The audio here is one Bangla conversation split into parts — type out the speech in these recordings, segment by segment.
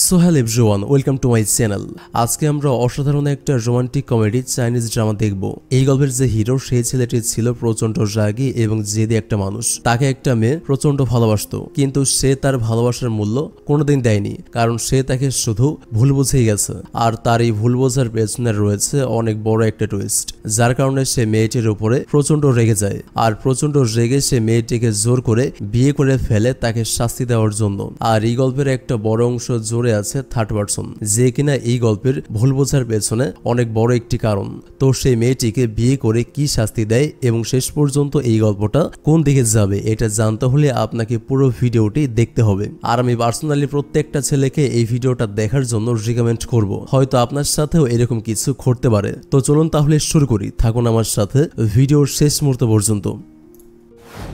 So hello everyone, welcome to my channel. আজকে আমরা অসাধারণ একটা রোমান্টিক কমেডি চাইনিজ ড্রামা দেখব। এই গল্পের যে হিরো, সেই ছেলেটি ছিল প্রচন্ড রাগী এবং জেদি একটা মানুষ। তাকে একটা মেয়ে প্রচন্ড ভালোবাসতো, কিন্তু সে তার ভালোবাসার মূল্য কোনোদিন দেয়নি, কারণ সে তাকে শুধু ভুল বুঝেই গেছে। আর তার এই ভুল বোঝার পেছনে রয়েছে অনেক বড় একটা টুইস্ট, যার কারণে সে মেয়েটির উপরে প্রচন্ড রেগে যায়। আর প্রচন্ড রেগে সে মেয়েটিকে জোর করে বিয়ে করে ফেলে তাকে শাস্তি দেওয়ার জন্য। আর এই গল্পের একটা বড় অংশ জোরে আছে থার্ড পারসন, যে কিনা এই গল্পের ভুল বোঝার পেছনে অনেক বড় একটি কারণ। তো সেই মেয়েটিকে বিয়ে করে কি শাস্তি দেয় এবং শেষ পর্যন্ত এই গল্পটা কোন দিকে যাবে, এটা জানতে হলে আপনাকে পুরো ভিডিওটি দেখতে হবে। আর আমি পার্সোনালি প্রত্যেকটা ছেলেকে এই ভিডিওটা দেখার জন্য রিকমেন্ড করব। হয়তো আপনার সাথেও এরকম কিছু ঘটতে পারে। তো চলুন তাহলে শুরু করি, থাকুন আমার সাথে ভিডিওর শেষ মুহূর্ত পর্যন্ত।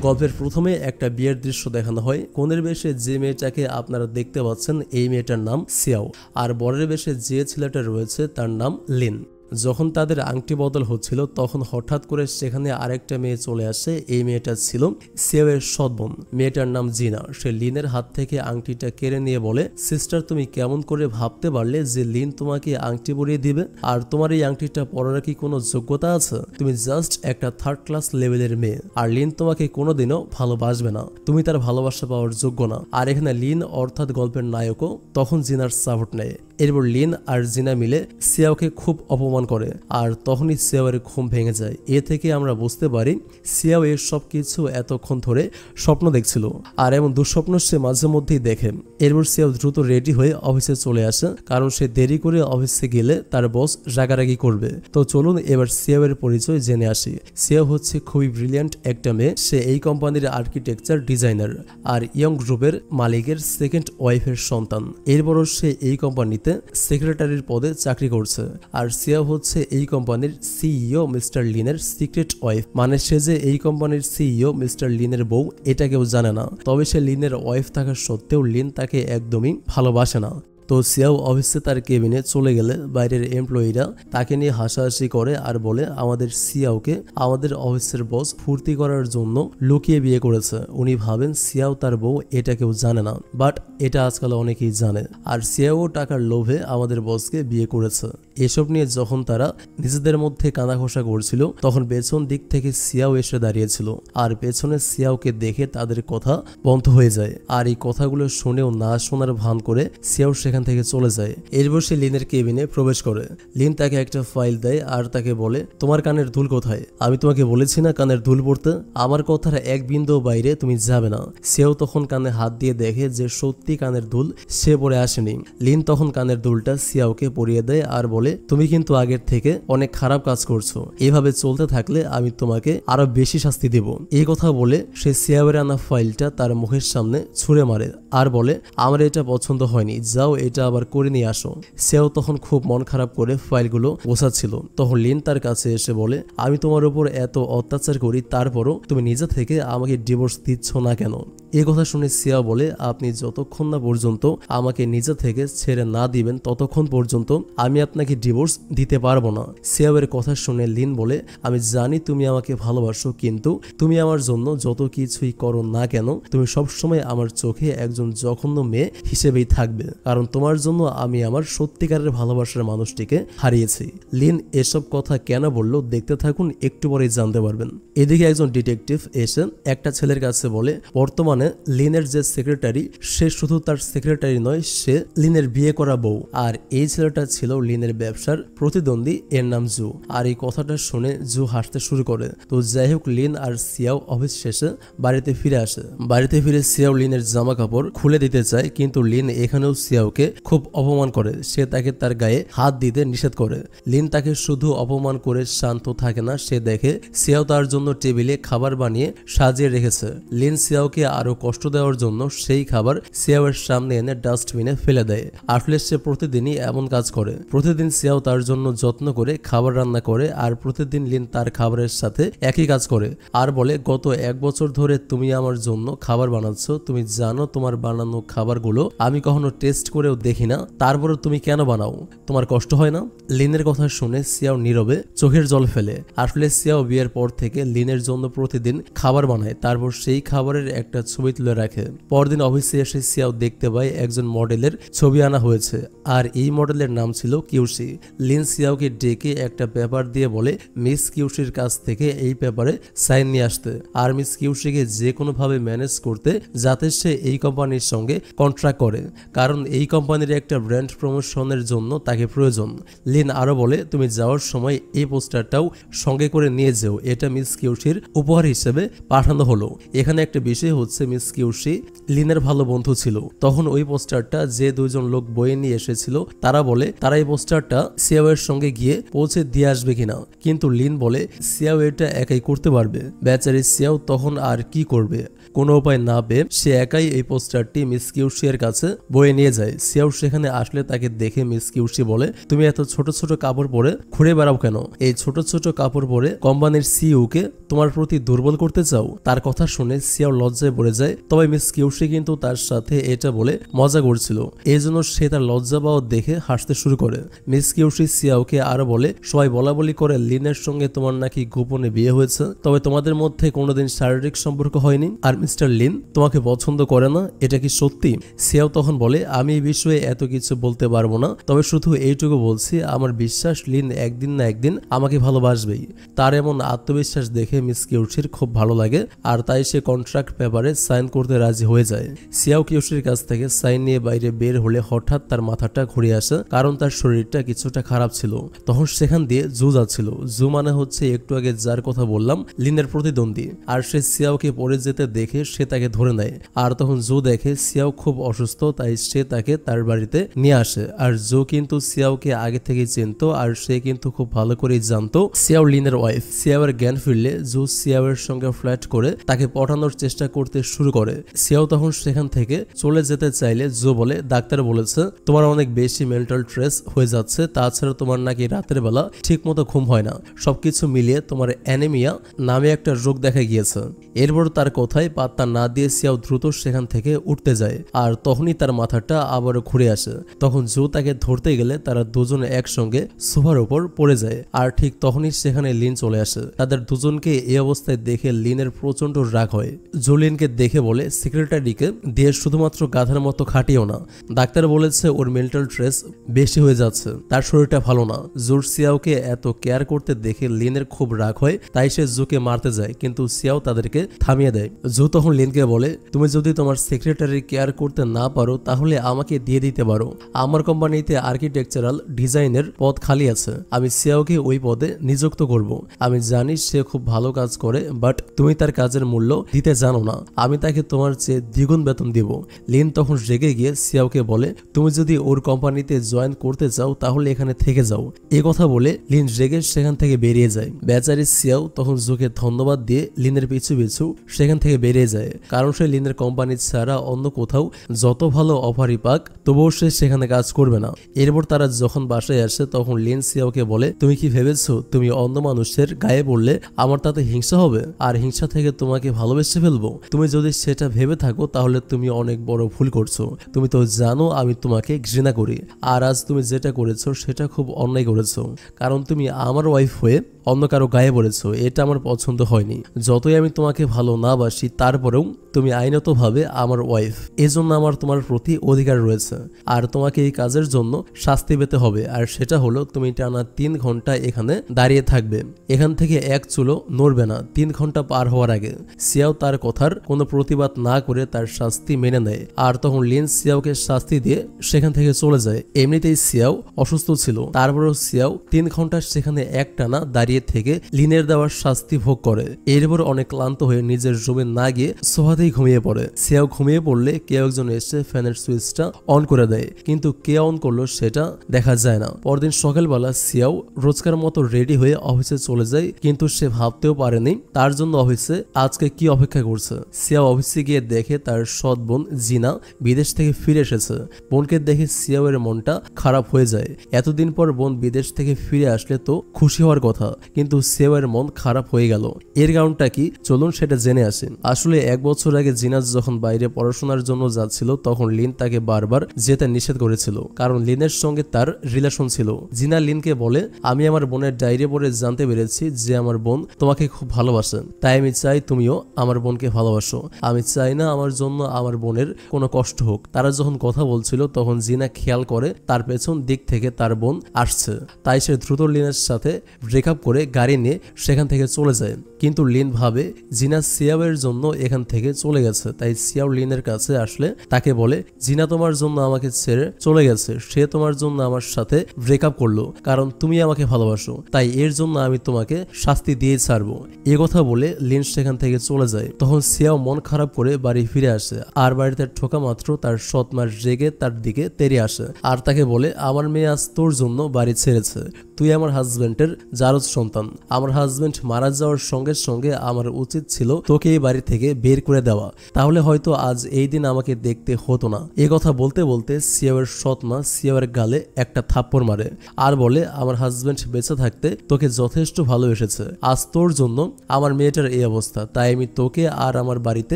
গল্পের প্রথমে একটা বিয়ের দৃশ্য দেখানো হয়। কনের বেশে যে মেয়েটাকে আপনারা দেখতে পাচ্ছেন, এই মেয়েটার নাম সিয়াও। আর বরের বেশে যে ছেলেটা রয়েছে তার নাম লিন। যখন তাদের আংটি বদল হচ্ছিল, তখন হঠাৎ করে সেখানে আরেকটা মেয়ে চলে আসে। এই মেয়েটা ছিল সিয়াওয়ের সৎ বোন। মেয়েটার নাম জিনা। সে লিনের হাত থেকে আংটিটা কেড়ে নিয়ে বলে, সিস্টার, তুমি কেমন করে ভাবতে পারলে যে লিন তোমাকে আংটি পরিয়ে দিবে? আর তোমার এই আংটিটা পরার কি কোনো যোগ্যতা আছে? তুমি জাস্ট একটা থার্ড ক্লাস লেভেলের মেয়ে, আর লিন তোমাকে কোনোদিনও ভালোবাসবে না। তুমি তার ভালোবাসা পাওয়ার যোগ্য না। আর এখানে লিন অর্থাৎ গল্পের নায়কও তখন জিনার সাপোর্ট নেয়। এরপর লিন আর জিনা মিলে সিয়াওকে খুব অপমান করে, আর তখনই সিয়াওয়ের ঘুম ভেঙে যায়। এ থেকে আমরা বুঝতে পারি সিয়াও এর সবকিছু এতক্ষণ ধরে স্বপ্ন দেখছিল, আর এমন দুঃস্বপ্ন সে মাঝে মধ্যেই দেখে। এরপর সিয়াও দ্রুত রেডি হয়ে অফিসে চলে আসে, কারণ সে দেরি করে অফিসে গেলে তার বস রাগারাগি করবে। তো চলুন এবার সিয়াওয়ের পরিচয় জেনে আসি। সিয়াও হচ্ছে খুবই ব্রিলিয়ান্ট একটা মেয়ে। সে এই কোম্পানির আর্কিটেকচার ডিজাইনার আর ইয়ং গ্রুপের মালিকের সেকেন্ড ওয়াইফের সন্তান। এরপরও সে এই কোম্পানিতে সেক্রেটারির পদে চাকরি করছে। আর সিয়াও হচ্ছে এই কোম্পানির সিইও মিস্টার লিনের সিক্রেট ওয়াইফ। মানে সে যে এই কোম্পানির সিইও মিস্টার লিনের বউ, এটা কেউ জানে না। তবে সে লিনের ওয়াইফ থাকা সত্ত্বেও লিন তাকে একদমই ভালোবাসে না। তো সিয়াও অফিসে তার কেবিনে চলে গেলে বাইরের এমপ্লয়িরা তাকে নিয়ে হাসাহাসি করে আর বলে, আমাদের সিয়াওকে আমাদের অফিসের বস ফুর্তি করার জন্য লুকিয়ে বিয়ে করেছে। উনি ভাবেন সিয়াও তার বউ, এটা কেউ জানে না, বাট এটা আজকাল অনেকেই জানে। আর সিয়াও টাকার লোভে আমাদের বসকে বিয়ে করেছে। এসব নিয়ে যখন তারা নিজেদের মধ্যে কানাঘষা করছিল, তখন পেছন দিক থেকে সিয়াও এসে দাঁড়িয়েছিল। আর পেছনে সিয়াওকে দেখে তাদের কথা বন্ধ হয়ে যায়। আর এই কথাগুলো শুনেও না শোনার ভান করে সিয়াও সেখান থেকে চলে যায়। এরপর সে লিনের কেবিনে প্রবেশ করে। লিন তাকে একটা ফাইল দেয় আর তাকে বলে, তোমার কানের দুল কোথায়? আমি তোমাকে বলেছি না কানের দুল পড়তে? আমার কথার এক বিন্দু বাইরে তুমি যাবে না। সেও তখন কানে হাত দিয়ে দেখে যে সত্যি কানের দুল সে পরে আসেনি। লিন তখন কানের দুলটা সিয়াওকে পরিয়ে দেয় আর বলে, তুমি কিন্তু আগের থেকে অনেক খারাপ কাজ করছো। এভাবে চলতে থাকলে আমি তোমাকে আরো বেশি শাস্তি দেব। এই কথা বলে সে সিয়াওয়ের আনা ফাইলটা তার মুখের সামনে ছুঁড়ে মারে আর বলে, আমার এটা পছন্দ হয়নি, যাও এটা আবার করে নিয়ে আসো। সেও তখন খুব মন খারাপ করে ফাইলগুলো গোছাচ্ছিল। তখন লিন তার কাছে এসে বলে, আমি তোমার উপর এত অত্যাচার করি, তারপরও তুমি নিজে থেকে আমাকে ডিভোর্স দিচ্ছ না কেন? এই কথা শুনে সিয়া বলে, আপনি যতক্ষণ না পর্যন্ত আমাকে নিজে থেকে ছেড়ে না দিবেন, ততক্ষণ পর্যন্ত আমি আপনাকে ডিভোর্স দিতে পারবো না। সিয়াওয়ের কথা শুনে লিন বলে, আমি জানি তুমি আমাকে ভালোবাসো, কিন্তু তুমি আমার জন্য যত কিছুই করো না কেন, তুমি সবসময় আমার চোখে একজন জঘন্য মেয়ে হিসেবেই থাকবে, কারণ তোমার জন্য আমি আমার সত্যিকারের ভালোবাসার মানুষটিকে হারিয়েছি। লিন এসব কথা কেন বলল দেখতে থাকুন, একটু পরেই জানতে পারবেন। এদিকে একজন ডিটেকটিভ এসে একটা ছেলের কাছে বলে, বর্তমানে লিনের যে সেক্রেটারি, সে শুধু তার সেক্রেটারি নয়, সে লিনের বিয়ে করা বউ। আর এই ছেলেটা ছিল লিনের ব্যবসার প্রতিদ্বন্দ্বী, এর নাম জু। আর এই কথাটা শুনে জু হাসতে শুরু করে। তো যাই হোক, লিন আর সিয়াও অফিস শেষে বাড়িতে ফিরে আসে। বাড়িতে ফিরে সিয়াও লিনের জামা কাপড় খুলে দিতে চায়, কিন্তু লিন এখানেও সিয়াওকে খুব অপমান করে। সে তাকে তার গায়ে হাত দিতে নিষেধ করে। লিন তাকে শুধু অপমান করে শান্ত থাকে না, সে দেখে সিয়াও তার জন্য টেবিলে খাবার বানিয়ে সাজিয়ে রেখেছে। লিন সিয়াওকে আরো কষ্ট দেওয়ার জন্য সেই খাবার সিয়াওয়ের সামনে এনে ডাস্টবিনে ফেলে দেয়। আসলে সে প্রতিদিনই এমন কাজ করে। প্রতিদিন সিয়াও তার জন্য যত্ন করে খাবার রান্না করে, আর প্রতিদিন লিন তার খাবারের সাথে একই কাজ করে আর বলে, গত 1 বছর ধরে তুমি আমার জন্য খাবার বানাচ্ছ, তুমি জানো তোমার বানানো খাবারগুলো আমি কখনো টেস্ট করেও দেখি না, তারপরে তুমি কেন বানাও? তোমার কষ্ট হয় না? লিনের কথা শুনে সিয়াও নীরবে চোখের জল ফেলে। আসলে সিয়াও বিয়ের পর থেকে লিনের জন্য প্রতিদিন খাবার বানায়, তারপর সেই খাবারের একটা ছবি তুলে রাখে। পরদিন অফিসে এসে সিয়াও দেখতে পায় একজন মডেলের ছবি আনা হয়েছে, আর এই মডেলের নাম ছিল কিউশি। লিন সিয়াওকে ডেকে একটা পেপার দিয়ে বলে মিস কিউশির কাছ থেকে এই পেপারে সাইন নিয়ে আসতে, আর মিস কিউশিকে যে কোনোভাবে ম্যানেজ করতে যাতে সে এই কোম্পানির সঙ্গে কন্ট্রাক্ট করে, কারণ এই কোম্পানির একটা ব্র্যান্ড প্রমোশনের জন্য তাকে প্রয়োজন। লিন আরো বলে তুমি যাওয়ার সময় এই পোস্টারটাও সঙ্গে করে নিয়ে যেও, এটা মিস কিউশির উপহার হিসেবে পাঠানো হলো। এখানে একটা বিষয় হচ্ছে মিস কিউশি লিনের ভালো বন্ধু ছিল। তখন ওই পোস্টারটা যে দুইজন লোক বয়ে নিয়ে এসেছিল তারা বলে তারা এই পোস্টারটা সিয়াও এর সঙ্গে গিয়ে পৌঁছে দিয়ে আসবে কিনা, কিন্তু লিন বলে সিয়াও এটা একাই করতে পারবে। বেচারি সিয়াও তখন আর কি করবে, কোনো উপায় না পেয়ে সে একাই এই পোস্টারটি মিস কিউশি এর কাছে বয়ে নিয়ে যায়। সিয়াও সেখানে আসলে তাকে দেখে মিস কিউশি বলে তুমি এত ছোট ছোট কাপড় পরে ঘুরে বেড়াও কেন? এই ছোট ছোট কাপড় পরে কোম্পানির সিইও কে তোমার প্রতি দুর্বল করতে চাও? তার কথা শুনে সিয়াও লজ্জায় পড়ে যায়। তবে মিস কিউশি কিন্তু তার সাথে এটা বলে মজা করছিল, এই জন্য সে তার লজ্জা পাওয়া দেখে হাসতে শুরু করে। মিস কিউশি সিয়াওকে আরো বলে সবাই বলা বলি করে লিনের সঙ্গে তোমার নাকি গোপনে বিয়ে হয়েছে, তবে তোমাদের মধ্যে কোনোদিন শারীরিক সম্পর্ক হয়নি, আর মিস্টার লিন তোমাকে পছন্দ করে না, এটা কি সত্যি? সিয়াও তখন বলে আমি এই বিষয়ে এত কিছু বলতে পারবো না, তবে শুধু এইটুকু বলছি আমার বিশ্বাস লিন একদিন না একদিন আমাকে ভালোবাসবেই। তার এমন আত্মবিশ্বাস দেখে মিস কিউশির খুব ভালো লাগে, আর তাই সে কন্ট্রাক্ট পেপারে সাইন করতে রাজি হয়ে যায়। সিয়াও কিউশির কাছ থেকে সাইন নিয়ে বাইরে বের হলে হঠাৎ তার মাথাটা ঘুরে আসে, কারণ তার শরীরটা কিছুটা খারাপ ছিল। তখন সেখান দিয়ে জু যাচ্ছিল। জু মানে হচ্ছে একটু আগে যার কথা বললাম লিনের প্রতিদ্বন্দ্বী, আর সে সিয়াওকে পড়ে যেতে দেখে সে তাকে ধরে নেয়। আর তখন জু দেখে সিয়াও খুব অসুস্থ, তাই সে তাকে তার বাড়িতে নিয়ে আসে। আর জু কিন্তু সিয়াওকে আগে থেকেই চিনতো, আর সে কিন্তু খুব ভালো করেই জানতো সিয়াও লিনের ওয়াইফ। সিয়াওয়ের জ্ঞান ফিরলে জু সিয়াওয়ের সঙ্গে ফ্ল্যাট করে তাকে পটানোর চেষ্টা করতে শুরু করে। সিয়াও তখন সেখান থেকে চলে যেতে চাইলে জু বলে ডাক্তার বলেছে তোমার অনেক বেশি মেন্টাল স্ট্রেস হয়ে যাচ্ছে, তাছাড়া তোমার নাকি রাতের বেলা ঠিক মতো ঘুম হয় না, সবকিছু মিলিয়ে তোমার অ্যানিমিয়া নামে একটা রোগ দেখা গিয়েছে। এরপর তার কথায় পাত্তা না দিয়ে সিয়াও দ্রুত সেখান থেকে উঠতে যায়, আর তখনই তার মাথাটা আবারও ঘুরে আসে। তখন জু তাকে ধরতে গেলে তারা দুজনে একসঙ্গে সোফার উপর পড়ে যায়, আর ঠিক তখনই সেখানে লিন চলে আসে। তাদের দুজনকে এই অবস্থায় দেখে লিনের প্রচন্ড রাগ হয়। জু লিনকে দেখে বলে সেক্রেটারিকে দিয়ে শুধুমাত্র গাধার মতো খাটিও না, ডাক্তার বলেছে ওর মেন্টাল স্ট্রেস বেশি হয়ে যাচ্ছে, তার শরীরটা ভালো না। জুর সিয়াওকে এত কেয়ার করতে দেখে লিনের খুব রাগ হয়, তাই সে জুকে মারতে যায়, কিন্তু সিয়াও তাদেরকে থামিয়ে দেয়। জু তখন লিনকে বলে তুমি যদি তোমার সেক্রেটারি কেয়ার করতে না পারো তাহলে আমাকে দিয়ে দিতে পারো, আমার কোম্পানিতে আর্কিটেকচারাল ডিজাইনের পদ খালি আছে, আমি সিয়াওকে ওই পদে নিযুক্ত করব। আমি জানি সে খুব ভালো কাজ করে, বাট তুমি তার কাজের মূল্য দিতে জানো না, আমি তাকে তোমার চেয়ে দ্বিগুণ বেতন দিব। লিন তখন রেগে গিয়ে সিয়াওকে বলে তুমি যদি ওর কোম্পানিতে জয়েন করতে চাও তাহলে এখানে থেকে যাও। এই কথা বলে লিন রেগে সেখান থেকে বেরিয়ে যায়। বেচারি সিয়াও তখন জুকে ধন্যবাদ দিয়ে লিনের পিছু পিছু সেখান থেকে বেরিয়ে যায়, কারণ সে লিনের কোম্পানি ছাড়া অন্য কোথাও যত ভালো অফারই পাক তবুও সে সেখানে কাজ করবে না। এরপর তারা যখন বাসায় আসে তখন লিন সিয়াওকে বলে তুমি কি ভেবেছো তুমি অন্য মানুষের গায়ে পড়লে আমার তাতে হিংসা হবে, আর হিংসা থেকে তোমাকে ভালোবেসে ফেলবো? তুমি যদি সেটা ভেবে থাকো তাহলে তুমি অনেক বড় ভুল করছো, তুমি তো জানো আমি তোমাকে ঘৃণা করি, আর আজ তুমি যেটা করেছো সেটা খুব অন্যায় করেছো, কারণ তুমি আমার ওয়াইফ হয়ে অন্য কারো গায়ে পড়েছো, এটা আমার পছন্দ হয়নি। যতই আমি তোমাকে ভালো না বাসি তারপরেও তুমি আইনতভাবে আমার ওয়াইফ, এজন্য আমার তোমার প্রতি অধিকার রয়েছে, আর তোমাকে এই কাজের জন্য শাস্তি পেতে হবে, আর সেটা হলো তুমি টানা 3 ঘন্টা এখানে দাঁড়িয়ে থাকবে, এখান থেকে এক চুলো নড়বে না 3 ঘন্টা পার হওয়ার আগে। সিয়াও তার কথার কোনো প্রতিবাদ না করে তার শাস্তি মেনে নেয়, আর তখন লিন সিয়াওকে শাস্তি দিয়ে সেখান থেকে চলে যায়। এমনিতেই সিয়াও অসুস্থ ছিল, তারপরেও সিয়াও 3 ঘন্টা সেখানে একটানা দাঁড়িয়ে থেকে লিনের দেওয়ার শাস্তি ভোগ করে। এরপর অনেক ক্লান্ত হয়ে নিজের রুমে না গিয়ে সোফাতেই ঘুমিয়ে পড়ে। সিয়াও ঘুমিয়ে পড়লে কেউ একজন এসে ফ্যানের সুইচটা অন করে দেয়, কিন্তু কে অন করলো সেটা দেখা যায় না। পরদিন সকালবেলা সিয়াও রোজকার মতো রেডি হয়ে অফিসে চলে যায়, কিন্তু সে ভাবতেও পারেনি তার জন্য অফিসে আজকে কি অপেক্ষা করছে। সিয়াও অফিসে গিয়ে দেখে তার সৎ বোন জিনা বিদেশ থেকে ফিরে এসেছে। বোনকে দেখে সিয়াওয়ের মনটা খারাপ হয়ে যায়। এতদিন পর বোন বিদেশ থেকে ফিরে আসলে তো খুশি হওয়ার কথা, কিন্তু সিয়াওয়ের মন খারাপ হয়ে গেল। এর কারণটা কি চলুন সেটা জেনে আসেন। আসলে 1 বছর বছর আগে জিনা যখন বাইরে পড়াশোনার জন্য যাচ্ছিল তখন লিন তাকে বারবার যেতে নিষেধ করেছিল, কারণ লিনের সঙ্গে তার রিলেশন ছিল। জিনা লিনকে বলে, আমি আমার বোনের ডায়েরি পড়ে জানতে পেরেছি যে আমার বোন তোমাকে খুব ভালোবাসে, তাই আমি চাই তুমিও আমার বোনকে ভালোবাসো। আমি চাই না আমার জন্য আমার বোনের কোনো কষ্ট হোক। তারা যখন কথা বলছিল তখন জিনা খেয়াল করে তার পেছন দিক থেকে তার বোন আসছে, তাই সে দ্রুত লিনের সাথে ব্রেকআপ করে গাড়ি নিয়ে সেখান থেকে চলে যায়। কিন্তু লিন ভাবে জিনা সিয়াওয়ের জন্য এখান থেকে চলে গেছে, তাই সিয়াও লিনের কাছে আসলে তাকে বলে, জিনা তোমার জন্য আমাকে ছেড়ে চলে গেছে, সে তোমার জন্য আমার সাথে ব্রেকআপ করলো কারণ তুমি আমাকে ভালোবাসো, তাই এর জন্য আমি তোমাকে শাস্তি দিয়ে ছাড়বো। এ কথা বলে লিন সেখান থেকে চলে যায়। তখন সিয়াও মন খারাপ করে বাড়ি ফিরে আসে, আর বাড়িতে ঠোকা মাত্র তার সৎ মা রেগে তার দিকে তেড়ে আসে আর তাকে বলে, আমার মেয়ে আজ তোর জন্য বাড়ি ছেড়েছে, তুই আমার হাজবেন্ডের জারজ সন্তান। আমার হাজবেন্ড মারা যাওয়ার সঙ্গে সঙ্গে আমার উচিত ছিল তোকে এই বাড়ি থেকে বের করে দেওয়া, তাহলে হয়তো আজ এই দিন আমাকে দেখতে হতো না। এ কথা বলতে বলতে সিয়াওয়ের সৎ মা সিয়াওয়ের গালে একটা থাপ্পড় মারে আর বলে, আমার হাজবেন্ড বেঁচে থাকতে তোকে যথেষ্ট ভালোবেসেছে, আজ তোর জন্য আমার মেয়েটার এই অবস্থা, তাই আমি তোকে আর আমার বাড়িতে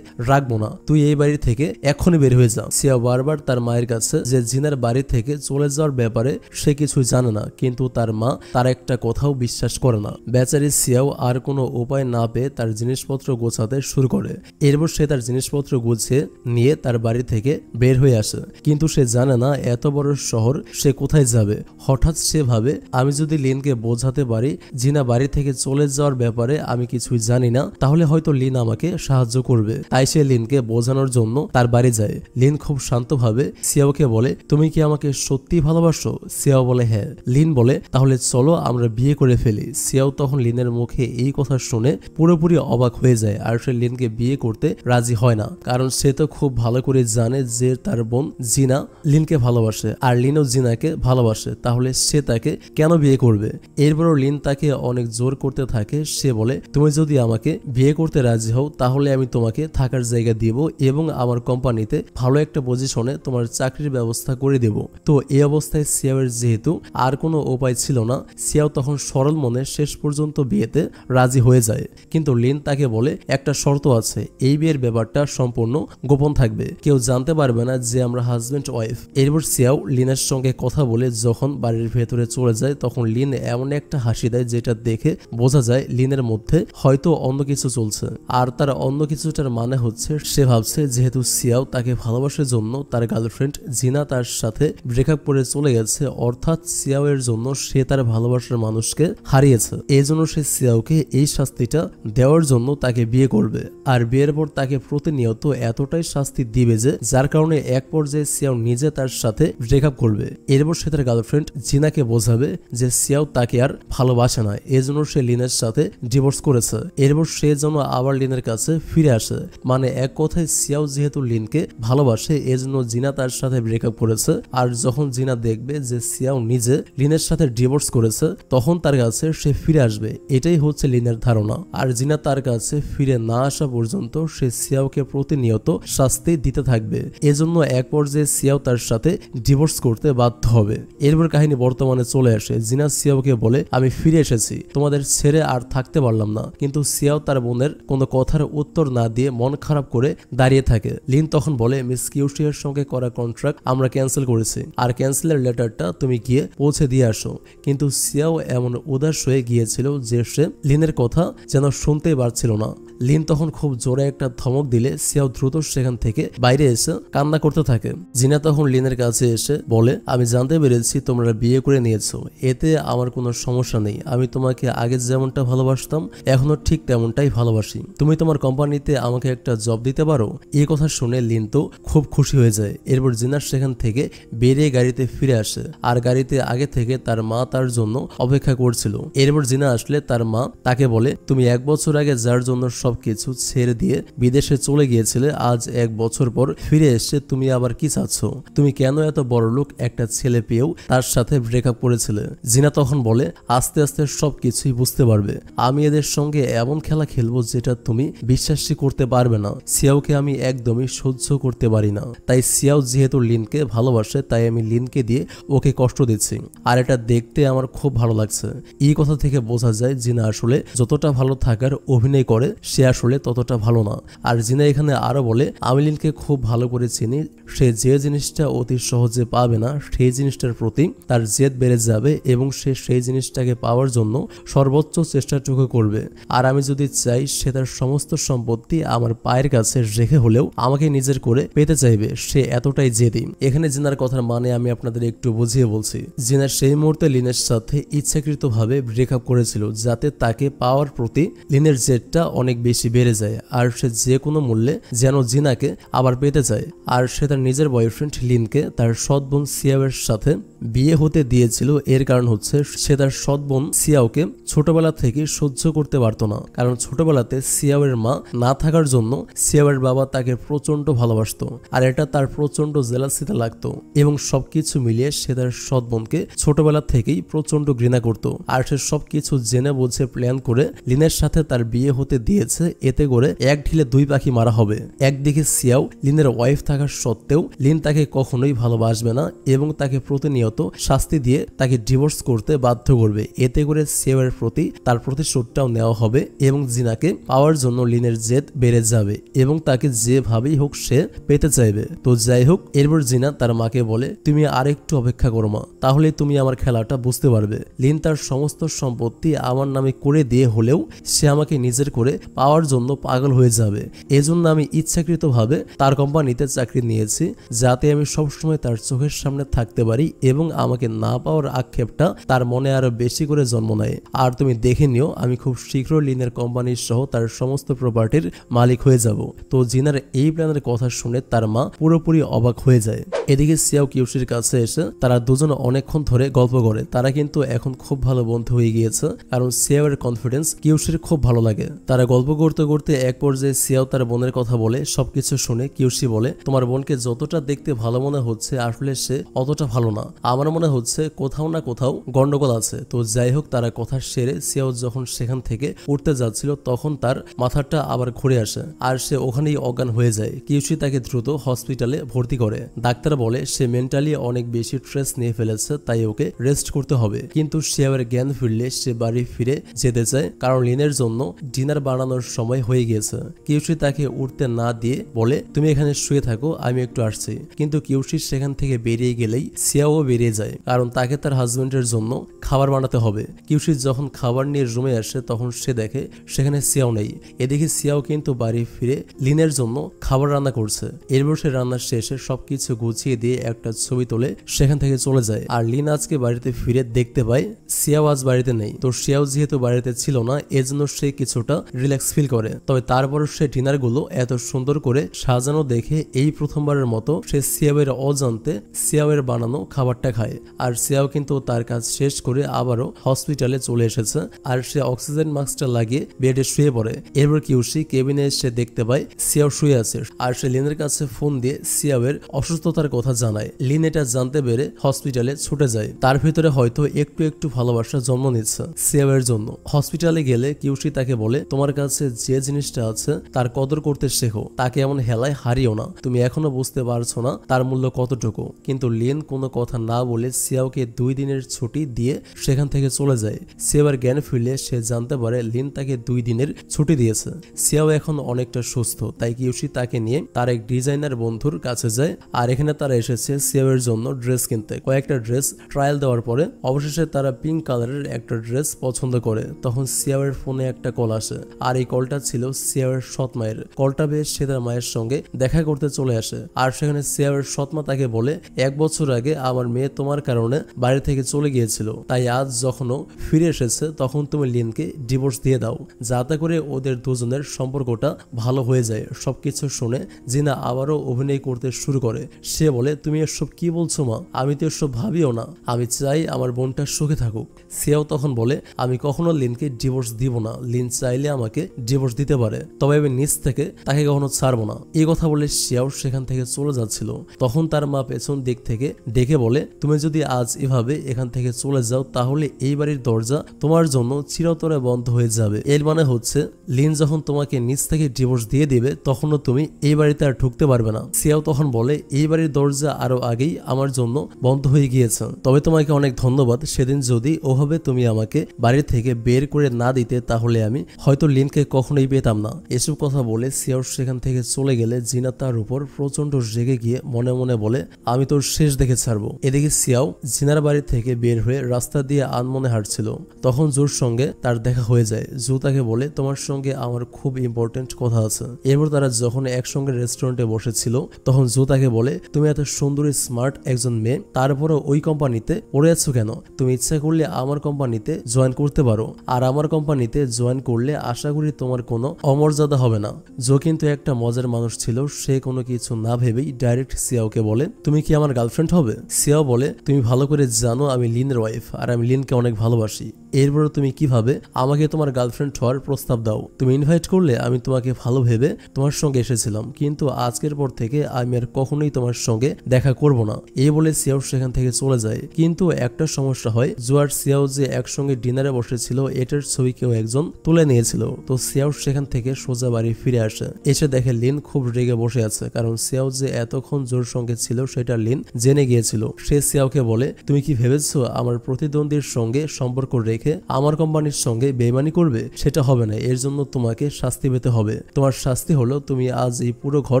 রাখবো না, তুই এই বাড়ি থেকে এখনই বের হয়ে যা। সিয়াও বারবার তার মায়ের কাছে যে জিনার বাড়ি থেকে চলে যাওয়ার ব্যাপারে সে কিছুই জানে না, কিন্তু তার মা তার একটা কথাও বিশ্বাস করে না। বেচারি সিয়াও আর কোনো উপায় না পেয়ে তার জিনিসপত্র গোছাতে শুরু করে। এরপর সে তার জিনিসপত্র গুছিয়ে নিয়ে তার বাড়ি থেকে বের হয়ে আসে, কিন্তু সে জানে না এত বড় শহর সে কোথায় যাবে। হঠাৎ সে ভাবে, আমি যদি লিনকে বোঝাতে পারি জিনা বাড়ি থেকে চলে যাওয়ার ব্যাপারে আমি কিছুই জানি না, তাহলে হয়তো লিন আমাকে সাহায্য করবে। তাই সে লিনকে বোঝানোর জন্য তার বাড়ি যায়। লিন খুব শান্তভাবে সিয়াওকে বলে, তুমি কি আমাকে সত্যি ভালোবাসো? সিয়াও বলে হ্যাঁ। লিন বলে, তাহলে চলো আমরা বিয়ে করে ফেলি। সিয়াও তখন লিনের মুখে এই কথা শুনে পুরোপুরি অবাক হয়ে যায়, আর সে লিনকে বিয়ে করতে রাজি হয় না, কারণ সে তো খুব ভালো করে জানে যে তার বোন জিনা লিনকে ভালোবাসে আর লিনও জিনাকে ভালোবাসে, তাহলে সে তাকে কেন বিয়ে করবে। এরপরও লিন তাকে অনেক জোর করতে থাকে। সে বলে, তুমি যদি আমাকে বিয়ে করতে রাজি হও তাহলে আমি তোমাকে থাকার জায়গা দিব এবং আমার কোম্পানিতে ভালো একটা পজিশনে তোমার চাকরির ব্যবস্থা করে দেব। তো এই অবস্থায় সিয়াওয়ের যেহেতু আর কোনো উপায় ছিল না, সিয়াও তখন সরল মনে শেষ পর্যন্ত বিয়েতে রাজি হয়ে যায়। কিন্তু লিন তাকে বলে, একটা শর্ত আছে, এই বিয়ের ব্যাপারটা সম্পূর্ণ গোপন থাকবে, কেউ জানতে পারবে না যে আমরা হাজবেন্ড ওয়াইফ। এরপর সিয়াও লিনের সঙ্গে কথা বলে যখন বাড়ির ভেতরে চলে যায় তখন লিন এমন একটা হাসি দেয় যেটা দেখে বোঝা যায় লিনের মধ্যে হয়তো অন্য কিছু চলছে, আর তার অন্য কিছুটার মানে হচ্ছে সে ভাবছে যেহেতু সিয়াও তাকে ভালোবাসার জন্য তার গার্লফ্রেন্ড জিনা তার সাথে ব্রেকআপ করে চলে গেছে, অর্থাৎ সিয়াও এর জন্য সে তার ভালোবাসার মানুষকে হারিয়েছে, এই জন্য সে সিয়াওকে এই শাস্তিটা দেওয়ার জন্য তাকে বিয়ে করবে। আর বিয়ের পর তাকে প্রতিনিয়ত এতটাই শাস্তি দিবে যে যার কারণে এক পর্যায়ে সিয়াও নিজে তার সাথে ব্রেকআপ করবে। এরপর সে তার গার্লফ্রেন্ড জিনাকে বোঝাবে যে সিয়াও তাকে আর ভালোবাসে না, এজন্য সে লিনের সাথে ডিভোর্স করেছে। এরপর সে যেন আবার লিনের কাছে ফিরে আসে, মানে এক কথায় সিয়াও যেহেতু লিনকে ভালোবাসে এজন্য জিনা তার সাথে ব্রেকআপ করেছে, আর যখন জিনা দেখবে যে সিয়াও নিজে লিনের সাথে ডিভোর্স করেছে তখন তার কাছে সে ফিরে আসবে, এটাই হচ্ছে লিনের ধারণা। আর জিনা তার কাছে ফিরে না আসা পর্যন্ত সে সিয়াওকে প্রতিনিয়ত শাস্তি দিতে থাকবে, এজন্য এক পর্যায়ে সিয়াও তার সাথে ডিভোর্স করতে বাধ্য হবে। এরপর কাহিনী বর্তমানে চলে আসে। জিনা সিয়াওকে বলে, আমি ফিরে এসেছি, তোমাদের ছেড়ে আর থাকতে পারলাম না, কিন্তু সিয়াও তার বোনের কোনো কথার উত্তর না দিয়ে মন খারাপ করে দাঁড়িয়ে থাকে। লিন তখন বলে, মিস কিউশিয়ার সঙ্গে করা কন্ট্রাক্ট আমরা ক্যান্সেল করেছি, আর ক্যান্সেলের লেটারটা তুমি গিয়ে পৌঁছে দিয়ে আসো। কিন্তু সিয়াও এমন উদাস হয়ে গিয়েছিল যে সে লিনের কথা যেন শুনতেই পারছিল না। লিন তখন খুব জোরে একটা ধমক দিলে সিয়াও দ্রুত সেখান থেকে বাইরে এসে কান্না করতে থাকে। জিনা তখন লিনের কাছে এসে বলে, আমি জানতে পেরেছি তোমরা বিয়ে করে নিয়েছো, এতে আমার কোনো সমস্যা নেই, আমি তোমাকে আগে যেমনটা ভালোবাসতাম এখনো ঠিক তেমনটাই ভালোবাসি, তুমি তোমার কোম্পানিতে আমাকে একটা জব দিতে পারো। এই কথা শুনে লিন তো খুব খুশি হয়ে যায়। এরপর জিনা সেখান থেকে বেরিয়ে গাড়িতে ফিরে আসে, আর গাড়িতে আগে থেকে তার মা তার জন্য অপেক্ষা করছিল। এরপর জিনা আসলে তার মা তাকে বলে, তুমি 1 বছর আগে যার জন্য সবকিছু ছেড়ে দিয়ে বিদেশে চলে গিয়েছিলে, আজ 1 বছর পর ফিরে এসে তুমি আবার কি চাচ্ছ? তুমি কেন এত বড়লোক একটা ছেলে পেয়েও তার সাথে ব্রেকআপ করেছিলে? জিনা তখন বলে, আস্তে আস্তে সবকিছুই বুঝতে পারবে, আমি এদের সঙ্গে এমন খেলা খেলবো যেটা তুমি বিশ্বাসই করতে পারবে না। সিয়াওকে আমি একদমই সহ্য করতে পারি না, তাই সিয়াও যেহেতু লিনকে ভালোবাসে তাই আমি লিনকে দিয়ে ওকে কষ্ট দিচ্ছি, আর এটা দেখতে আমার খুব ভালো লাগছে। এই কথা থেকে বোঝা যায় জিনা আসলে যতটা ভালো থাকার অভিনয় করে সে আসলে ততটা ভালো না। আর জিনা এখানে আরো বলে আমি লিনকে খুব ভালো করে চিনি, সে যে জিনিসটা অতি সহজে পাবে না সেই জিনিসটার প্রতি তার জেদ বেড়ে যাবে এবং সে সেই জিনিসটাকে পাওয়ার জন্য সর্বোচ্চ চেষ্টাটুকু করবে। আর আমি যদি চাই সে তার সমস্ত সম্পত্তি আমার পায়ের কাছে রেখে হলেও আমাকে নিজের করে পেতে চাইবে, সে এতটাই জেদি। এখানে জিনার কথার মানে আমি আপনাদের একটু বুঝিয়ে বলছি। জিনা সেই মুহূর্তে লিনের সাথে ইচ্ছাকৃতভাবে ব্রেকআপ করেছিল যাতে তাকে পাওয়ার প্রতি লিনের জেদটা অনেক বেশি বেড়ে যায় আর সে যে কোনো মূল্যে যেন জিনাকে আবার পেতে চায়। আর সে তার নিজের বয়ফ্রেন্ড লিনকে তার সৎ বোন সিয়াওয়ের সাথে বিয়ে হতে দিয়েছিল। এর কারণ হচ্ছে সে তার সৎ বোন সিয়াওকে ছোটবেলা থেকে সহ্য করতে পারতো না, কারণ ছোটবেলাতে সিয়াওয়ের মা না থাকার জন্য সিয়াওয়ের বাবা তাকে প্রচন্ড ভালোবাসতো আর এটা তার প্রচন্ড জেলাসিতে লাগতো এবং সবকিছু মিলিয়ে সে তার সৎ বোনকে ছোটবেলা থেকেই প্রচন্ড ঘৃণা করত। আর সে সবকিছু জেনে বুঝে প্ল্যান করে লিনের সাথে তার বিয়ে হতে দিয়েছে, এতে করে এক ঢিলে দুই পাখি মারা হবে। একদিকে সিয়াও লিনের ওয়াইফ থাকার সত্ত্বেও লিন তাকে কখনোই ভালোবাসবে না এবং তাকে প্রতিনিয়ত শাস্তি দিয়ে তাকে ডিভোর্স করতে বাধ্য করবে, এতে করে সিয়াওয়ের প্রতি তার প্রতিশোধটাও নেওয়া হবে এবং জিনাকে পাওয়ার জন্য লিনের জেদ বেড়ে যাবে এবং তাকে যেভাবেই হোক সে পেতে চাইবে। তো যাই হোক, এরপর জিনা তার মাকে বলে তুমি আরেকটু অপেক্ষা করো মা, তাহলে তুমি আমার খেলাটা বুঝতে পারবে। লিন তার সমস্ত সম্পত্তি আমার নামে করে দিয়ে হলেও সে আমাকে নিজের করে পাওয়ার জন্য পাগল হয়ে যাবে। এজন্য আমি ইচ্ছাকৃতভাবে তার কোম্পানিতে চাকরি নিয়েছি যাতে আমি সবসময় তার চোখের সামনে থাকতে পারি এবং আমাকে না পাওয়ার আক্ষেপটা তার মনে আরো বেশি করে জন্ম নেয়। আর তুমি দেখে নিও আমি খুব শীঘ্রই লিনের কোম্পানির সহ তার সমস্ত প্রপার্টির মালিক হয়ে যাব। তো জিনার এই প্ল্যানের কথা শুনে তার মা পুরোপুরি অবাক হয়ে যায়। এদিকে সিয়াও কিউশির কাছে এসে তারা দুজনে অনেকক্ষণ ধরে গল্প করে। তারা কিন্তু এখন খুব ভালো বন্ধু হয়ে গিয়েছে, কারণ সিয়াওয়ের কনফিডেন্স কিউশির খুব ভালো লাগে। তারা গল্প করতে করতে এক পর্যায়ে সিয়াও তার বোনের কথা বলে। সবকিছু শুনে কিউশি বলে তোমার বোনকে যতটা দেখতে ভালো মনে হচ্ছে আসলে সে অতটা ভালো না, আমার মনে হচ্ছে কোথাও না কোথাও গন্ডগোল আছে। তো যাই হোক, তারা কথা সেরে সিয়াও যখন সেখান থেকে উঠতে যাচ্ছিল তখন তার মাথাটা আবার ঘুরে আসে আর সে ওখানেই অজ্ঞান হয়ে যায়। কিউশি তাকে দ্রুত হসপিটালে ভর্তি করে। ডাক্তার বলে সে মেন্টালি অনেক বেশি স্ট্রেস নিয়ে ফেলেছে, তাই ওকে রেস্ট করতে হবে। কিন্তু সিয়াওয়ের জ্ঞান ফিরলে সে বাড়ি ফিরে যেতে চায়, কারণ লিনের জন্য ডিনার বানানোর সময় হয়ে গিয়েছে। কিউশি তাকে উঠতে না দিয়ে বলে তুমি এখানে শুয়ে থাকো, আমি একটু আসছি। কিন্তু কিউশি সেখান থেকে বেরিয়ে গেলেই সিয়াও বেরিয়ে যায়, কারণ তাকে তার হাজবেন্ডের জন্য খাবার বানাতে হবে। কিউশি যখন খাবার নিয়ে রুমে আসে তখন সে দেখে সেখানে সিয়াও নেই। এদিকে সিয়াও কিন্তু বাড়ি ফিরে লিনের জন্য খাবার রান্না করছে। এরপর সে রান্নার শেষে সবকিছু গুছিয়ে দিয়ে একটা ছবি তোলে সেখান থেকে চলে যায়। আর লিন আজকে বাড়িতে ফিরে দেখতে পায় সিয়াও আজ বাড়িতে নেই। তো সিয়াও যেহেতু বাড়িতে ছিল না এজন্য সে কিছুটা রিল্যাক্স ফিল করে। তবে তারপর সে ডিনার গুলো এত সুন্দর করে সাজানো দেখে এই প্রথমবারের মতো সে সিয়াওয়ের অজান্তে সিয়াওয়ের বানানো খাবারটা খায়। আর সিয়াও কিন্তু তার কাজ শেষ করে আবারও হসপিটালে চলে এসেছে আর সে অক্সিজেন মাস্কটা লাগিয়ে বেডে শুয়ে পড়ে। এরপর কিউশি কেবিনে এসে দেখতে পায় সিয়াও শুয়ে আছে আর সে লিনের কাছে ফোন দিয়ে সিয়াওয়ের অসুস্থতার কথা জানায়। লিন এটা জানতে পেরে হসপিটালে ছুটে যায়। তার ভিতরে হয়তো একটু একটু ভালোবাসা জন্ম নিচ্ছে সিয়াওয়ের জন্য। হসপিটালে গেলে কিউশি তাকে বলে তোমার কাছে যে জিনিসটা আছে তার কদর করতে শেখো, তাকে এমন হেলায় হারিও না, তুমি এখনো বুঝতে পারছো না তার মূল্য কতটুকু। কিন্তু লিন কোনো কথা না বলে সিয়াওকে 2 দিনের ছুটি দিয়ে সেখান থেকে চলে যায়। সিয়াওয়ের জ্ঞান ফিরলে সে জানতে পারে লিন তাকে 2 দিনের ছুটি দিয়েছে। সিয়াও এখন অনেকটা সুস্থ, তাই কিউশি তাকে নিয়ে তার এক ডিজাইনার বন্ধুর কাছে যায়। আর এখানে তারা এসেছে সিয়াওয়ের জন্য ড্রেস কিনতে। কয়েকটা ড্রেস ট্রায়াল দেওয়ার পরে অবশেষে তারা পিঙ্ক কালারের একটা ড্রেস পছন্দ করে। তখন সিয়াওয়ের ফোনে একটা কল আসে আর এই কলটা ছিল সিয়াওয়ের সৎ মায়ের। কলটা পেয়ে সে তার মায়ের সঙ্গে দেখা করতে চলে আসে। আর সেখানে সিয়াওয়ের সৎ মা তাকে বলে 1 বছর আগে আমার মেয়ে তোমার কারণে বাড়ি থেকে চলে গিয়েছিল, তাই আজ যখন ফিরে এসেছে তখন তুমি লিনকে ডিভোর্স দিয়ে দাও যাতে করে ওদের দুজনের সম্পর্কটা ভালো হয়ে যায়। সবকিছু শুনে জিনা আবারও অভিনয় করতে শুরু করে। সে বলে তুমি এসব কি বলছো মা, আমি তো এসব ভাবিও না, আমি চাই আমার বোনটা সুখে থাকুক। সিয়াও তখন বলে আমি কখনো লিনকে ডিভোর্স দিব না, লিন চাইলে আমাকে ডিভোর্স দিতে পারে, তবে আমি নিজ থেকে তাকে কখনো ছাড়বো না। এই কথা বলে সিয়াও সেখান থেকে চলে যাচ্ছিল। তখন তার মা পেছন দিক থেকে ডেকে বলে তুমি যদি আজ এভাবে এখান থেকে চলে যাও তাহলে এই বাড়ির দরজা তোমার জন্য চিরতরে বন্ধ হয়ে যাবে। এর মানে হচ্ছে লিন যখন তোমাকে নিজ থেকে ডিভোর্স দিয়ে দিবে তখনও তুমি এই বাড়িতে আর ঢুকতে পারবে না। সিয়াও তখন বলে এই বাড়ির দরজা আরো আগেই আমার জন্য বন্ধ হয়ে গিয়েছে, তবে তোমাকে অনেক ধন্যবাদ। সেদিন যদি ওভাবে তুমি আমাকে বাড়ি থেকে বের করে না দিতে তাহলে আমি হয়তো লিনকে কখনোই পেতাম না। এসব কথা কথা বলে সিয়াও সেখান থেকে চলে গেলে জিনা তার উপর প্রচন্ড রেগে গিয়ে মনে মনে বলে আমি তোর শেষ দেখে ছাড়বো। এদিকে সিয়াও জিনার বাড়ি থেকে বের হয়ে রাস্তা দিয়ে আনমনে হাঁটছিল। তখন জুর সঙ্গে তার দেখা হয়ে যায়। জু তাকে বলে তোমার সঙ্গে আমার খুব ইম্পর্টেন্ট কথা আছে। এরপর তারা যখন একসঙ্গে রেস্টুরেন্টে বসেছিল তখন জু তাকে বলে তুমি এত সুন্দরী স্মার্ট একজন মেয়ে, তারপরে ওই কোম্পানিতে পড়ে আছো কেন? তুমি ইচ্ছা করলে আমার কোম্পানিতে জয়েন করতে পারো, আর আমার কোম্পানিতে জয়েন করলে আশা করি তোমার কোনো অমর্যাদা হবে না। জো কিন্তু একটা মজার মানুষ ছিল, সে কোনো কিছু না ভেবেই ডাইরেক্ট সিয়াওকে বলে তুমি কি আমার গার্লফ্রেন্ড হবে? সিয়াও বলে তুমি ভালো করে জানো আমি লিনের ওয়াইফ, আর আমি লিনকে অনেক ভালোবাসি। এরপরে তুমি কিভাবে আমাকে তোমার গার্লফ্রেন্ড হওয়ার প্রস্তাব দাও? তুমি ইনভাইট করলে আমি তোমাকে ভালো ভেবে তোমার সঙ্গে এসেছিলাম, কিন্তু আজকের পর থেকে আমি আর কখনোই তোমার সঙ্গে দেখা করব না। এই বলে সিয়াও সেখান থেকে চলে যায়। কিন্তু একটা সমস্যা হয়, জো আর সিয়াও যে একসঙ্গে ডিনারে বসেছিল এটার ছবি কেউ একজন তুলে নিয়েছিল। তো সিয়াও সেখান থেকে সোজা বাড়ি ফিরে আসে। এসে দেখে লিন খুব রেগে বসে আছে, কারণ সিয়াও যে এতক্ষণ জোর সঙ্গে ছিল সেটা লিন জেনে গিয়েছিল। সে সিয়াওকে বলে তুমি কি ভেবেছো আমার প্রতিদ্বন্দ্বীর সঙ্গে সম্পর্ক রেখে আমার কোম্পানির সঙ্গে বেইমানি করবে? সেটা হবে না, এর জন্য তোমাকে শাস্তি পেতে হবে। তোমার শাস্তি হলো তুমি আজ এই পুরো ঘর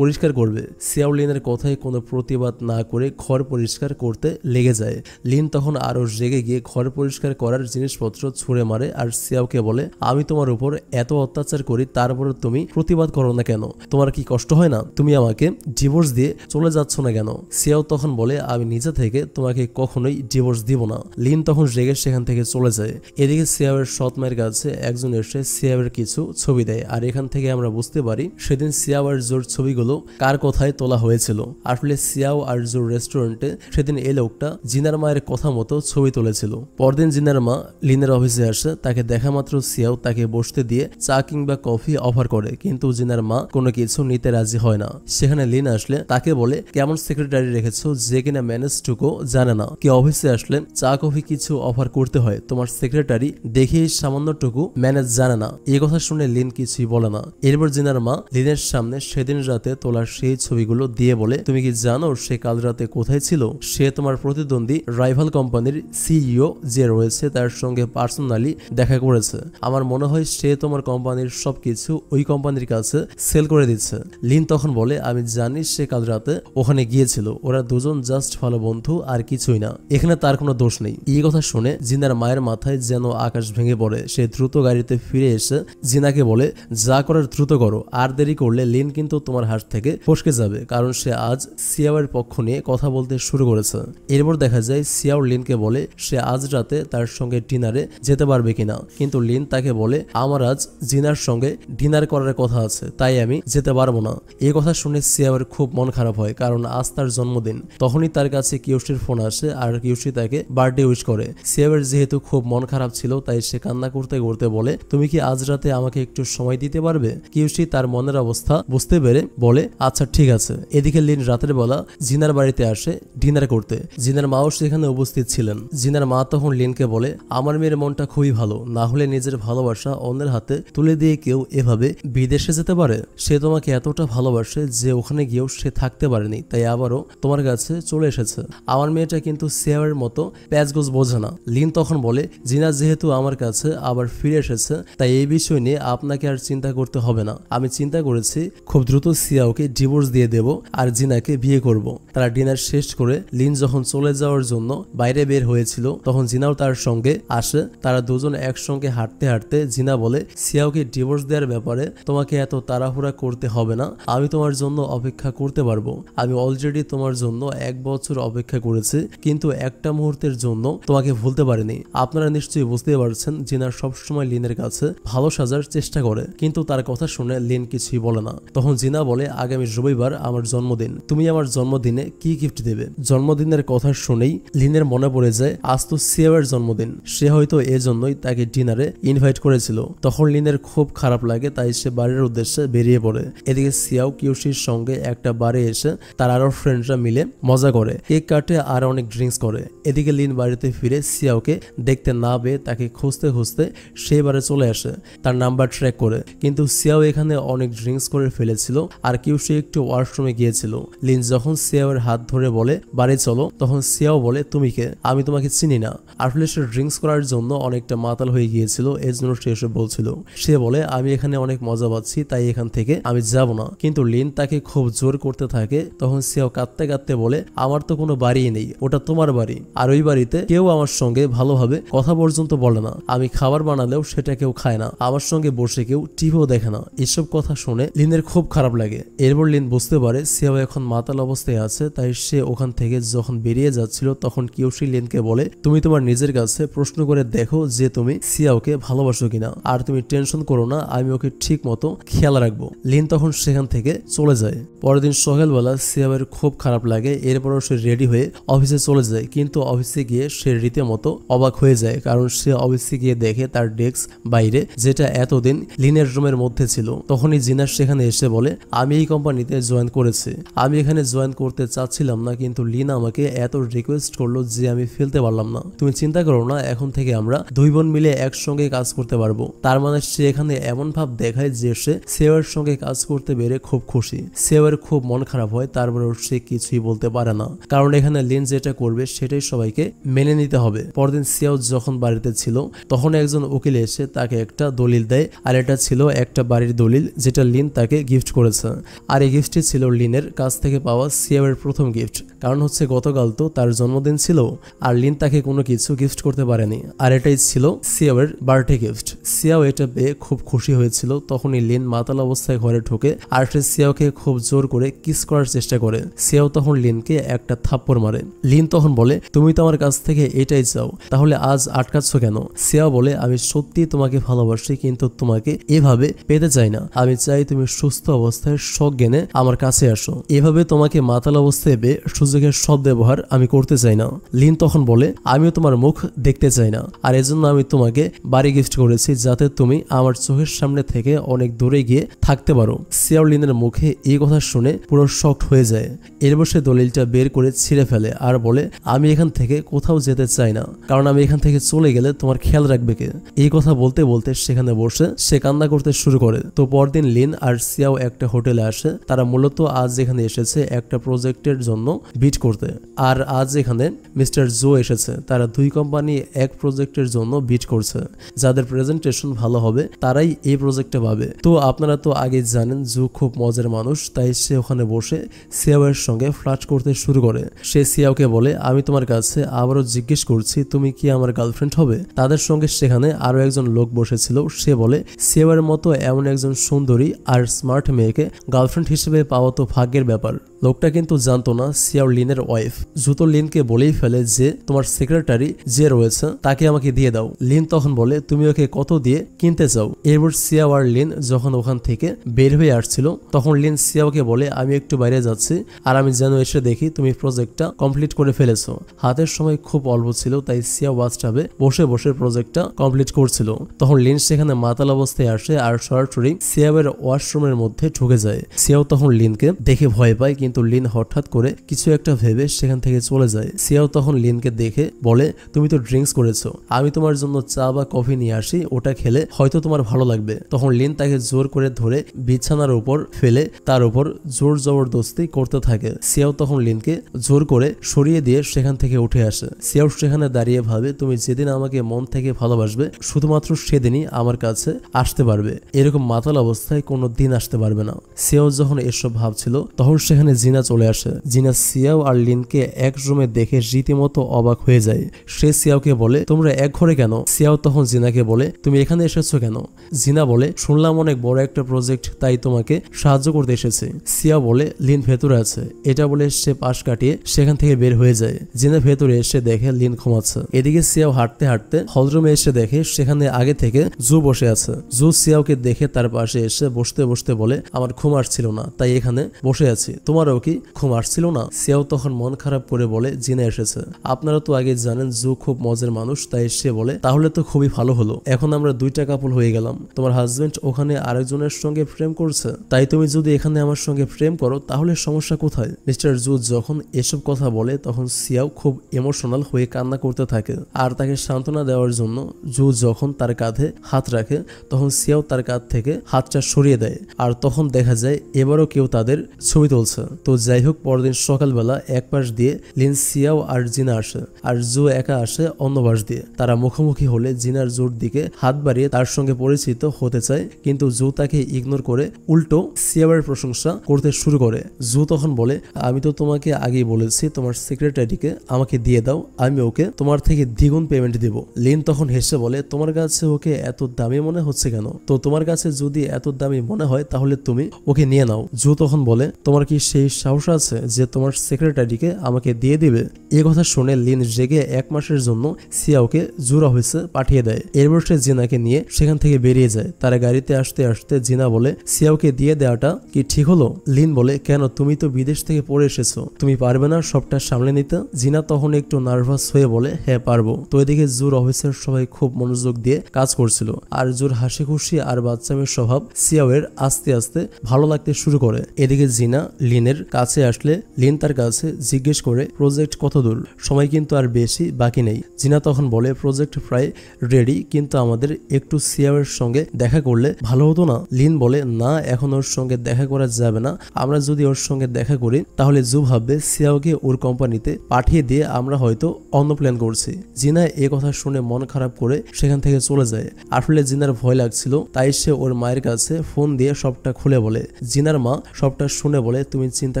পরিষ্কার করবে। সিয়াও লিনের কথায় কোনো প্রতিবাদ না করে ঘর পরিষ্কার করতে লেগে যায়। লিন তখন আরো রেগে গিয়ে ঘর পরিষ্কার করার জিনিসপত্র ছুঁড়ে মারে আর সিয়াওকে বলে আমি তোমার উপর এত অত্যাচার করি তারপরে তুমি প্রতিবাদ করো না কেন? তোমার কি কষ্ট হয় না? তুমি আমাকে ডিভোর্স দিয়ে চলে যাচ্ছ না কেন? সিয়াও তখন বলে আমি নিজে থেকে তোমাকে কখনোই ডিভোর্স দিব না। লিন তখন রেগে সেখান থেকে চলে যায়। এদিকে সিয়াওয়ের সৎ মায়ের কাছে একজন এসে সিয়াওয়ের কিছু ছবি দেয়, আর এখান থেকে আমরা বুঝতে পারি সেদিন সিয়াও আর জোর ছবিগুলো কার কথায় তোলা হয়েছিল। আসলে সিয়াও আর জোর রেস্টুরেন্টে সেদিন এই লোকটা জিনার মায়ের কথা মতো ছবি তুলেছিল। পরদিন জিনার মা লিনের অফিসে আসে, তাকে দেখা মাত্র সিয়াও তাকে বসতে দিয়ে চা কিংবা কফি অফার করে, কিন্তু জিনার মা কোনো কিছু নিতে রাজি হয় না। সেখানে লিন আসলে তাকে বলে কেমন সেক্রেটারি রেখেছো যে কিনা ম্যানেজটুকু জানে না, কি অফিসে আসলে চা কফি কিছু অফার করতে হয়, তোমার সেক্রেটারি দেখেই সামান্যটুকু ম্যানেজ জানে না। এই কথা শুনে লিন কিছুই বলে না। এরপর জিনার মা লিনের সামনে সেদিন রাতে তোলার সেই ছবিগুলো দিয়ে বলে তুমি কি জানো সে কাল রাতে কোথায় ছিল? সে তোমার প্রতিদ্বন্দ্বী রাইভাল কোম্পানির সিইও যে রয়েছে তার সঙ্গে পার্সোনালি দেখা করেছে। আমার মনে হয় সে তোমার কোম্পানির সবকিছু ওই কোম্পানির কাছে সেল করে দিচ্ছে। লিন তখন বলে আমি জানি সে কাল রাতে ওখানে গিয়েছিল, ওরা দুজন জাস্ট ভালো বন্ধু আর কিছুই না, এখানে তার কোনো দোষ নেই। এই কথা শুনে জিনার মায়ের মাথায় যেন আকাশ ভেঙে পড়ে। সে দ্রুত গাড়িতে ফিরে এসে জিনাকে বলে যা করার দ্রুত করো, আর দেরি করলে লিন কিন্তু তোমার হাত থেকে ফসকে যাবে, কারণ সে আজ সিয়াওয়ের পক্ষ নিয়ে কথা বলতে শুরু করেছে। এরপর দেখা যায় সিয়াও লিনকে বলে সে আজ রাতে তার সঙ্গে ডিনারে যেতে পারবে কিনা, কিন্তু লিন তাকে বলে আমার আজ জিনার সঙ্গে ডিনার করার কথা আছে, তাই আমি যেতে পারবো না। এই কথা শুনে সিয়াওয়ের খুব মন খারাপ হয়, কারণ আজ তার জন্মদিন। তখনই তার কাছে কিউশির ফোন আসে আর কিউশি তাকে বার্থডে উইশ করে। সিয়াওয়ের যেহেতু খুব মন খারাপ ছিল তাই সে কান্না করতে করতে বলে তুমি কি আজ রাতে আমাকে একটু সময় দিতে পারবে? কিউশি তার মনের অবস্থা বুঝতে পেরে বলে আচ্ছা ঠিক আছে। এদিকে লিন রাতের বেলা জিনার বাড়িতে আসে ডিনার করতে। জিনার মাও সেখানে উপস্থিত ছিলেন। জিনার মা তখন লিনকে বলে আমার মেয়ের মনটা খুবই ভালো, না হলে নিজের ভালোবাসা অন্যের হাতে তুলে দিয়ে কেউ এভাবে বিদেশে যেতে পারে? সে তোমাকে এতটা ভালোবাসে যে ওখানে গিয়েও সে থাকতে পারেনি, তাই আবারও তোমার কাছে চলে এসেছে। আমার মেয়েটা কিন্তু সিয়াওয়ের মতো প্যাচগোজ বোঝে না। লিন তখন বলে জিনা যেহেতু আমার কাছে আবার ফিরে এসেছে তাই এই বিষয় নিয়ে আপনাকে আর চিন্তা করতে হবে না। আমি চিন্তা করেছি খুব দ্রুত সিয়াওকে ডিভোর্স দিয়ে দেব আর জিনাকে বিয়ে করব। তারা ডিনার শেষ করে লিন যখন চলে যাওয়ার জন্য বাইরে বের হয়েছিল তখন জিনাও তার সঙ্গে আসে। তারা দুজন একসঙ্গে হাঁটতে হাঁটতে জিনা বলে সিয়াওকে ডিভোর্স দেওয়ার ব্যাপারে তোমাকে এত তাড়াহুড়া করতে হবে না, আমি তোমার জন্য অপেক্ষা করতে পারবো। আমি অলরেডি তোমার জন্য 1 বছর অপেক্ষা করেছি, কিন্তু একটা মুহূর্তের জন্য তোমাকে ভুলতে পারিনি। আপনারা নিশ্চয়ই বুঝতে পারছেন জিনা সবসময় লিনের কাছে ভালো সাজার চেষ্টা করে, কিন্তু তার কথা শুনে লিন কিছুই বলে না। তখন জিনা বলে আগামী রবিবার আমার জন্মদিন, তুমি আমার জন্মদিনে কি গিফট দেবে? জন্মদিনের কথা শুনেই লিনের মনে পড়ে যায় আজ তো সিয়াওয়ের জন্মদিন, সে হয়তো এজন্যই তাকে ডিনারে ইনভাইট করেছিল। তখন লিনের খুব খারাপ লাগে, তাই সে বাড়ির উদ্দেশ্যে বেরিয়ে পড়ে। এদিকে সিয়াও কিউশির সঙ্গে একটা বারে এসে তার আরো ফ্রেন্ডরা মিলে মজা করে, কেক কাটে আর অনেক ড্রিঙ্কস করে। এদিকে লিন বাড়িতে ফিরে সিয়াওকে দেখতে না পেয়ে তাকে খুঁজতে খুঁজতে সেবারে চলে আসে তার নাম্বার ট্র্যাক করে। কিন্তু সিয়াও এখানে অনেক ড্রিঙ্কস করে ফেলেছিল আর কিউশি একটু ওয়াশরুমে গিয়েছিল। লিন যখন সিয়াওয়ের হাত ধরে বলে বাড়ি চলো, তখন সিয়াও বলে তুমি কে, আমি তোমাকে চিনি না। আসলে সে ড্রিঙ্কস করার জন্য অনেকটা মাতাল হয়ে গিয়েছিল, এর জন্য সে এসে বলছিল। সে বলে আমি এখানে অনেক মজা পাচ্ছি, তাই এখান থেকে আমি যাব না। কিন্তু লিন তাকে খুব জোর করতে থাকে। তখন সিয়াও কাঁদতে কাঁদতে বলে আমার তো কোনো বাড়ি নেই, ওটা তোমার বাড়ি, আর ওই বাড়িতে কেউ আমার সঙ্গে ভালোভাবে কথা পর্যন্ত বলে না, আমি খাবার বানালেও সেটা কেউ খায় না, আমার সঙ্গে বসে কেউ টিভিও দেখে না। এসব কথা শুনে লিনের খুব খারাপ লাগে। এরপর লিন বুঝতে পারে সিয়াও এখন মাতাল অবস্থায় আছে, তাই সে ওখান থেকে যখন বেরিয়ে যাচ্ছিল তখন কিউশি লিনকে বলে তুমি তোমার নিজের কাছে প্রশ্ন করে দেখো যে তুমি সিয়াওকে ভালোবাসো কিনা, আর তুমি টেনশন করো না, আমি ওকে ঠিক মতো খেয়াল রাখবো। লিন তখন সেখান থেকে চলে যায়। পরের দিন সকালবেলা সিয়াওয়ের খুব খারাপ লাগে। এরপরও সে রেডি হয়ে অফিসে চলে যায়, কিন্তু অফিসে গিয়ে সে রীতিমতো অবাক হয়ে যায়, কারণ সে অফিসে গিয়ে দেখে তার ডেস্ক বাইরে, যেটা এতদিন লিনের রুমের মধ্যে ছিল। তখনই জিনা সেখানে এসে বলে আমি এই কোম্পানিতে জয়েন করেছি, আমি এখানে জয়েন করতে চাচ্ছিলাম না, কিন্তু লিন আমাকে এত রিকোয়েস্ট করলো যে আমি ফেলতে পারলাম না। তুমি চিন্তা করো না, এখন থেকে আমরা দুই বোন মিলে একসঙ্গে কাজ করতে পারবো। তার মানে সে এখানে এমন ভাব দেখায় যে সে সিয়াওয়ের সঙ্গে কাজ করতে পেরে খুব খুশি। সিয়াওয়ের খুব মন খারাপ হয়, তারপরেও সে কিছুই বলতে পারে না, কারণ এখানে লিন যেটা করবে সেটাই সবাইকে মেনে নিতে হবে। পরদিন সিয়াও যখন বাড়িতে ছিল তখন একজন উকিল এসে তাকে একটা দলিল দেয়, আর এটা ছিল একটা বাড়ির দলিল যেটা লিন তাকে গিফট করেছে। আর এই গিফটটি ছিল লিনের কাছ থেকে পাওয়া সিয়াওয়ের প্রথম গিফট, কারণ হচ্ছে গতকাল তো তার জন্মদিন ছিল আর লিন তাকে কোনো কিছু গিফট করতে পারেনি, আর এটাই ছিল সিয়াওয়ের বার্থডে গিফট। সিয়াও এটা পেয়ে খুব খুশি হয়েছিল। তখনই লিন মাতাল অবস্থায় ঘরে ঢোকে আর সে সিয়াওকে খুব জোর করে কিস করার চেষ্টা করে। সিয়াও তখন লিনকে একটা থাপ্পড় মারে। লিন তখন বলে তুমি তো আমার কাছ থেকে এটাই চাও, তাহলে আজ আটকাচ্ছ কেন? সিয়াও বলে আমি সত্যি তোমাকে ভালোবাসি, কিন্তু তোমাকে এভাবে পেতে চাই না, আমি চাই তুমি সুস্থ অবস্থায় সজ্ঞানে আমার কাছে আসো, এভাবে তোমাকে মাতাল অবস্থায় পেয়ে সুযোগের সদ্ব্যবহার আমি করতে চাই না। লিন তখন বলে আমিও তোমার মুখ দেখতে চাই না, আর এজন্য আমি তোমাকে বাড়ি গিফট করেছি যাতে তুমি আমার চোখের সামনে থেকে অনেক দূরে গিয়ে থাকতে পারো। সিয়াও লিনের মুখে এই কথা শুনে পুরো শকড হয়ে যায়। এরপর সে দলিলটা বের করে ছিঁড়ে ফেলে আর বলে আমি এখান থেকে কোথাও যেতে চাই না, কারণ আমি এখান থেকে চলে গেলে তোমার খেয়াল রাখবে কে? এই কথা বলতে বলতে সেখানে বসে সে কান্না করতে শুরু করে। তো পরদিন লিন আর সিয়াও একটা হোটেলে আসে। তারা মূলত আজ এখানে এসেছে একটা প্রজেক্টের জন্য বিট করতে, আর আজ এখানে মিস্টার জো এসেছে। তারা দুই কোম্পানি এক প্রজেক্টের জন্য বিট করছে, যাদের প্রেজেন্টেশন ভালো হবে তারাই এই প্রজেক্টে পাবে। তো আপনারা তো আগে জানেন জো খুব মজার মানুষ, তাই সে ওখানে বসে সিয়াওয়ের সঙ্গে ফ্লার্ট করতে শুরু করে। সে সিয়াওকে বলে আমি তোমার কাছে আবারও জিজ্ঞেস করছি তুমি কি আমার গার্লফ্রেন্ড হবে? তাদের সঙ্গে সেখানে আরো একজন লোক বসেছিল। সে বলে সিয়াওয়ের মতো এমন একজন সুন্দরী আর স্মার্ট মেয়েকে গার্লফ্রেন্ড হিসেবে পাওয়া তো ভাগ্যের ব্যাপার। লোকটা কিন্তু জানতো না সিয়াও লিনের ওয়াইফ। জুতো লিনকে বলেই ফেলে যে তোমার সেক্রেটারি যে রয়েছে তাকে আমাকে দিয়ে দাও। লিন তখন বলে তুমি ওকে কত দিয়ে কিনতে চাও? এরপর সিয়াও আর লিন যখন ওখান থেকে বের হয়ে আসছিল তখন লিন সিয়াওকে বলে আমি একটু বাইরে যাচ্ছি, আর আমি যেন এসে দেখি তুমি প্রজেক্টটা কমপ্লিট করে ফেলেছো। হাতের সময় খুব অল্প ছিল, তাই সিয়াও বাথটাবে বসে বসে প্রজেক্টটা কমপ্লিট করছিল। তখন লিন সেখানে মাতাল অবস্থায় আসে আর সরাসরি সিয়াওয়ের ওয়াশরুমের মধ্যে ঢুকে যায়। সিয়াও তখন লিনকে দেখে ভয় পায়, কিন্তু লিন হঠাৎ করে কিছু একটা ভেবে সেখান থেকে চলে যায়। সিয়াও তখন লিনকে দেখে বলে তুমি তো ড্রিঙ্কস করেছো, আমি তোমার জন্য চা বা কফি নিয়ে আসি, ওটা খেলে হয়তো তোমার ভালো লাগবে। তখন লিন তাকে জোর করে ধরে বিছানার উপর ফেলে তার উপর জোর জবরদস্তি করতে থাকে। সিয়াও তখন লিনকে জোর করে সরিয়ে দিয়ে সেখান থেকে উঠে আসে। সিয়াও সেখানে দাঁড়িয়ে ভাবে তুমি যেদিন আমাকে মন থেকে ভালোবাসবে শুধুমাত্র সেদিনই আমার কাছে আসতে পারবে, এরকম মাতাল অবস্থায় কোনো দিন আসতে পারবে না। সিয়াও যখন এসব ভাবছিল তখন সেখানে জিনা চলে আসে। জিনা সিয়াও আর লিনকে এক রুমে দেখে রীতিমতো অবাক হয়ে যায়। সে সিয়াওকে বলে তোমরা এক ঘরে কেন? সিয়াও তখন জিনাকে বলে তুমি এখানে এসেছো কেন? জিনা বলে শুনলাম অনেক বড় একটা প্রজেক্ট, তাই তোমাকে সাহায্য করতে এসেছে। সিয়াও বলে লিন ভেতরে আছে। এটা বলে সে পাশ কাটিয়ে সেখান থেকে বের হয়ে যায়। জিনা ভেতরে এসে দেখে লিন ঘুমাচ্ছে। এদিকে সিয়াও হাঁটতে হাঁটতে হলরুমে এসে দেখে সেখানে আগে থেকে জু বসে আছে। জু সিয়াওকে দেখে তার পাশে এসে বসতে বসতে বলে আমার ঘুম আসছিল না, তাই এখানে বসে আছি, তোমার আপনারাও কি ঘুম আসছিল না? সিয়াও তখন মন খারাপ করে বলে জিনা এসেছে। আপনারা তো আগে জানেন জু খুব মজার মানুষ, তাই সে বলে তাহলে তো খুবই ভালো হলো, এখন আমরা দুইটা কাপল হয়ে গেলাম। তোমার হাজবেন্ড ওখানে আরেকজনের সঙ্গে প্রেম করছে, তাই তুমি যদি এখানে আমার সঙ্গে প্রেম করো তাহলে সমস্যা কোথায়? মিস্টার জু যখন এসব কথা বলে তখন সিয়াও খুব ইমোশনাল হয়ে কান্না করতে থাকে। আর তাকে সান্ত্বনা দেওয়ার জন্য জু যখন তার কাঁধে হাত রাখে তখন সিয়াও তার কাঁধ থেকে হাতটা সরিয়ে দেয়। আর তখন দেখা যায় এবারও কেউ তাদের ছবি তুলছে। তো যাই হোক, পরদিন সকালবেলা এক পাশ দিয়ে লিন, সিয়াও আর জিনা আসে, আর জু একা আসে অন্য পাশ দিয়ে। তারা মুখোমুখি হলে জিনার জুর দিকে হাত বাড়িয়ে তার সঙ্গে পরিচিত হতে চায়, কিন্তু জু তাকে ইগনোর করে উল্টো সিয়াওয়ের প্রশংসা করতে শুরু করে। জু তখন বলে, আমি তো তোমাকে আগেই বলেছি তোমার সেক্রেটারিকে আমাকে দিয়ে দাও, আমি ওকে তোমার থেকে দ্বিগুণ পেমেন্ট দিব। লিন তখন হেসে বলে, তোমার কাছে ওকে এত দামি মনে হচ্ছে কেন? তো তোমার কাছে যদি এত দামি মনে হয় তাহলে তুমি ওকে নিয়ে নাও। জু তখন বলে, তোমার কি সেই সাহস আছে যে তোমার সেক্রেটারিকে আমাকে দিয়ে দিবে? এই কথা শুনে লিন রেগে 1 মাসের জন্য সিয়াওকে জুর অফিসে পাঠিয়ে দেয়। এরপর সে জিনাকে নিয়ে সেখান থেকে বেরিয়ে যায়। তারা গাড়িতে আসতে আসতে জিনা বলে, সিয়াওকে দিয়ে দেওয়াটা কি ঠিক হলো? লিন বলে, কেন? তুমি তো বিদেশ থেকে পড়ে এসেছো, তুমি পারবে না সবটা সামলে নিতে? জিনা তখন একটু নার্ভাস হয়ে বলে, হ্যাঁ পারবো। তো এদিকে জুর অফিসের সবাই খুব মনোযোগ দিয়ে কাজ করছিল, আর জুর হাসি খুশি আর বাচ্চামের স্বভাব সিয়াওয়ের আস্তে আস্তে ভালো লাগতে শুরু করে। এদিকে জিনা লিনের কাছে আসলে লিন তার কাছে জিজ্ঞেস করে, প্রজেক্ট কত দূর? সময় কিন্তু আর বেশি বাকি নেই। জিনা তখন বলে, প্রজেক্ট প্রায় রেডি, কিন্তু আমাদের একটু সিয়াওয়ের সঙ্গে দেখা করলে ভালো হতো না? লিন বলে, না, এখন ওর সঙ্গে দেখা করা যাবে না। আমরা যদি ওর সঙ্গে দেখা করি তাহলে জু ভাববে সিয়াওকে ওর কোম্পানিতে পাঠিয়ে দিয়ে আমরা হয়তো অন্য প্ল্যান করছি। জিনা এ কথা শুনে মন খারাপ করে সেখান থেকে চলে যায়। আসলে জিনার ভয় লাগছিল, তাই সে ওর মায়ের কাছে ফোন দিয়ে সবটা খুলে বলে। জিনার মা সবটা শুনে বলে, তুমি চিন্তা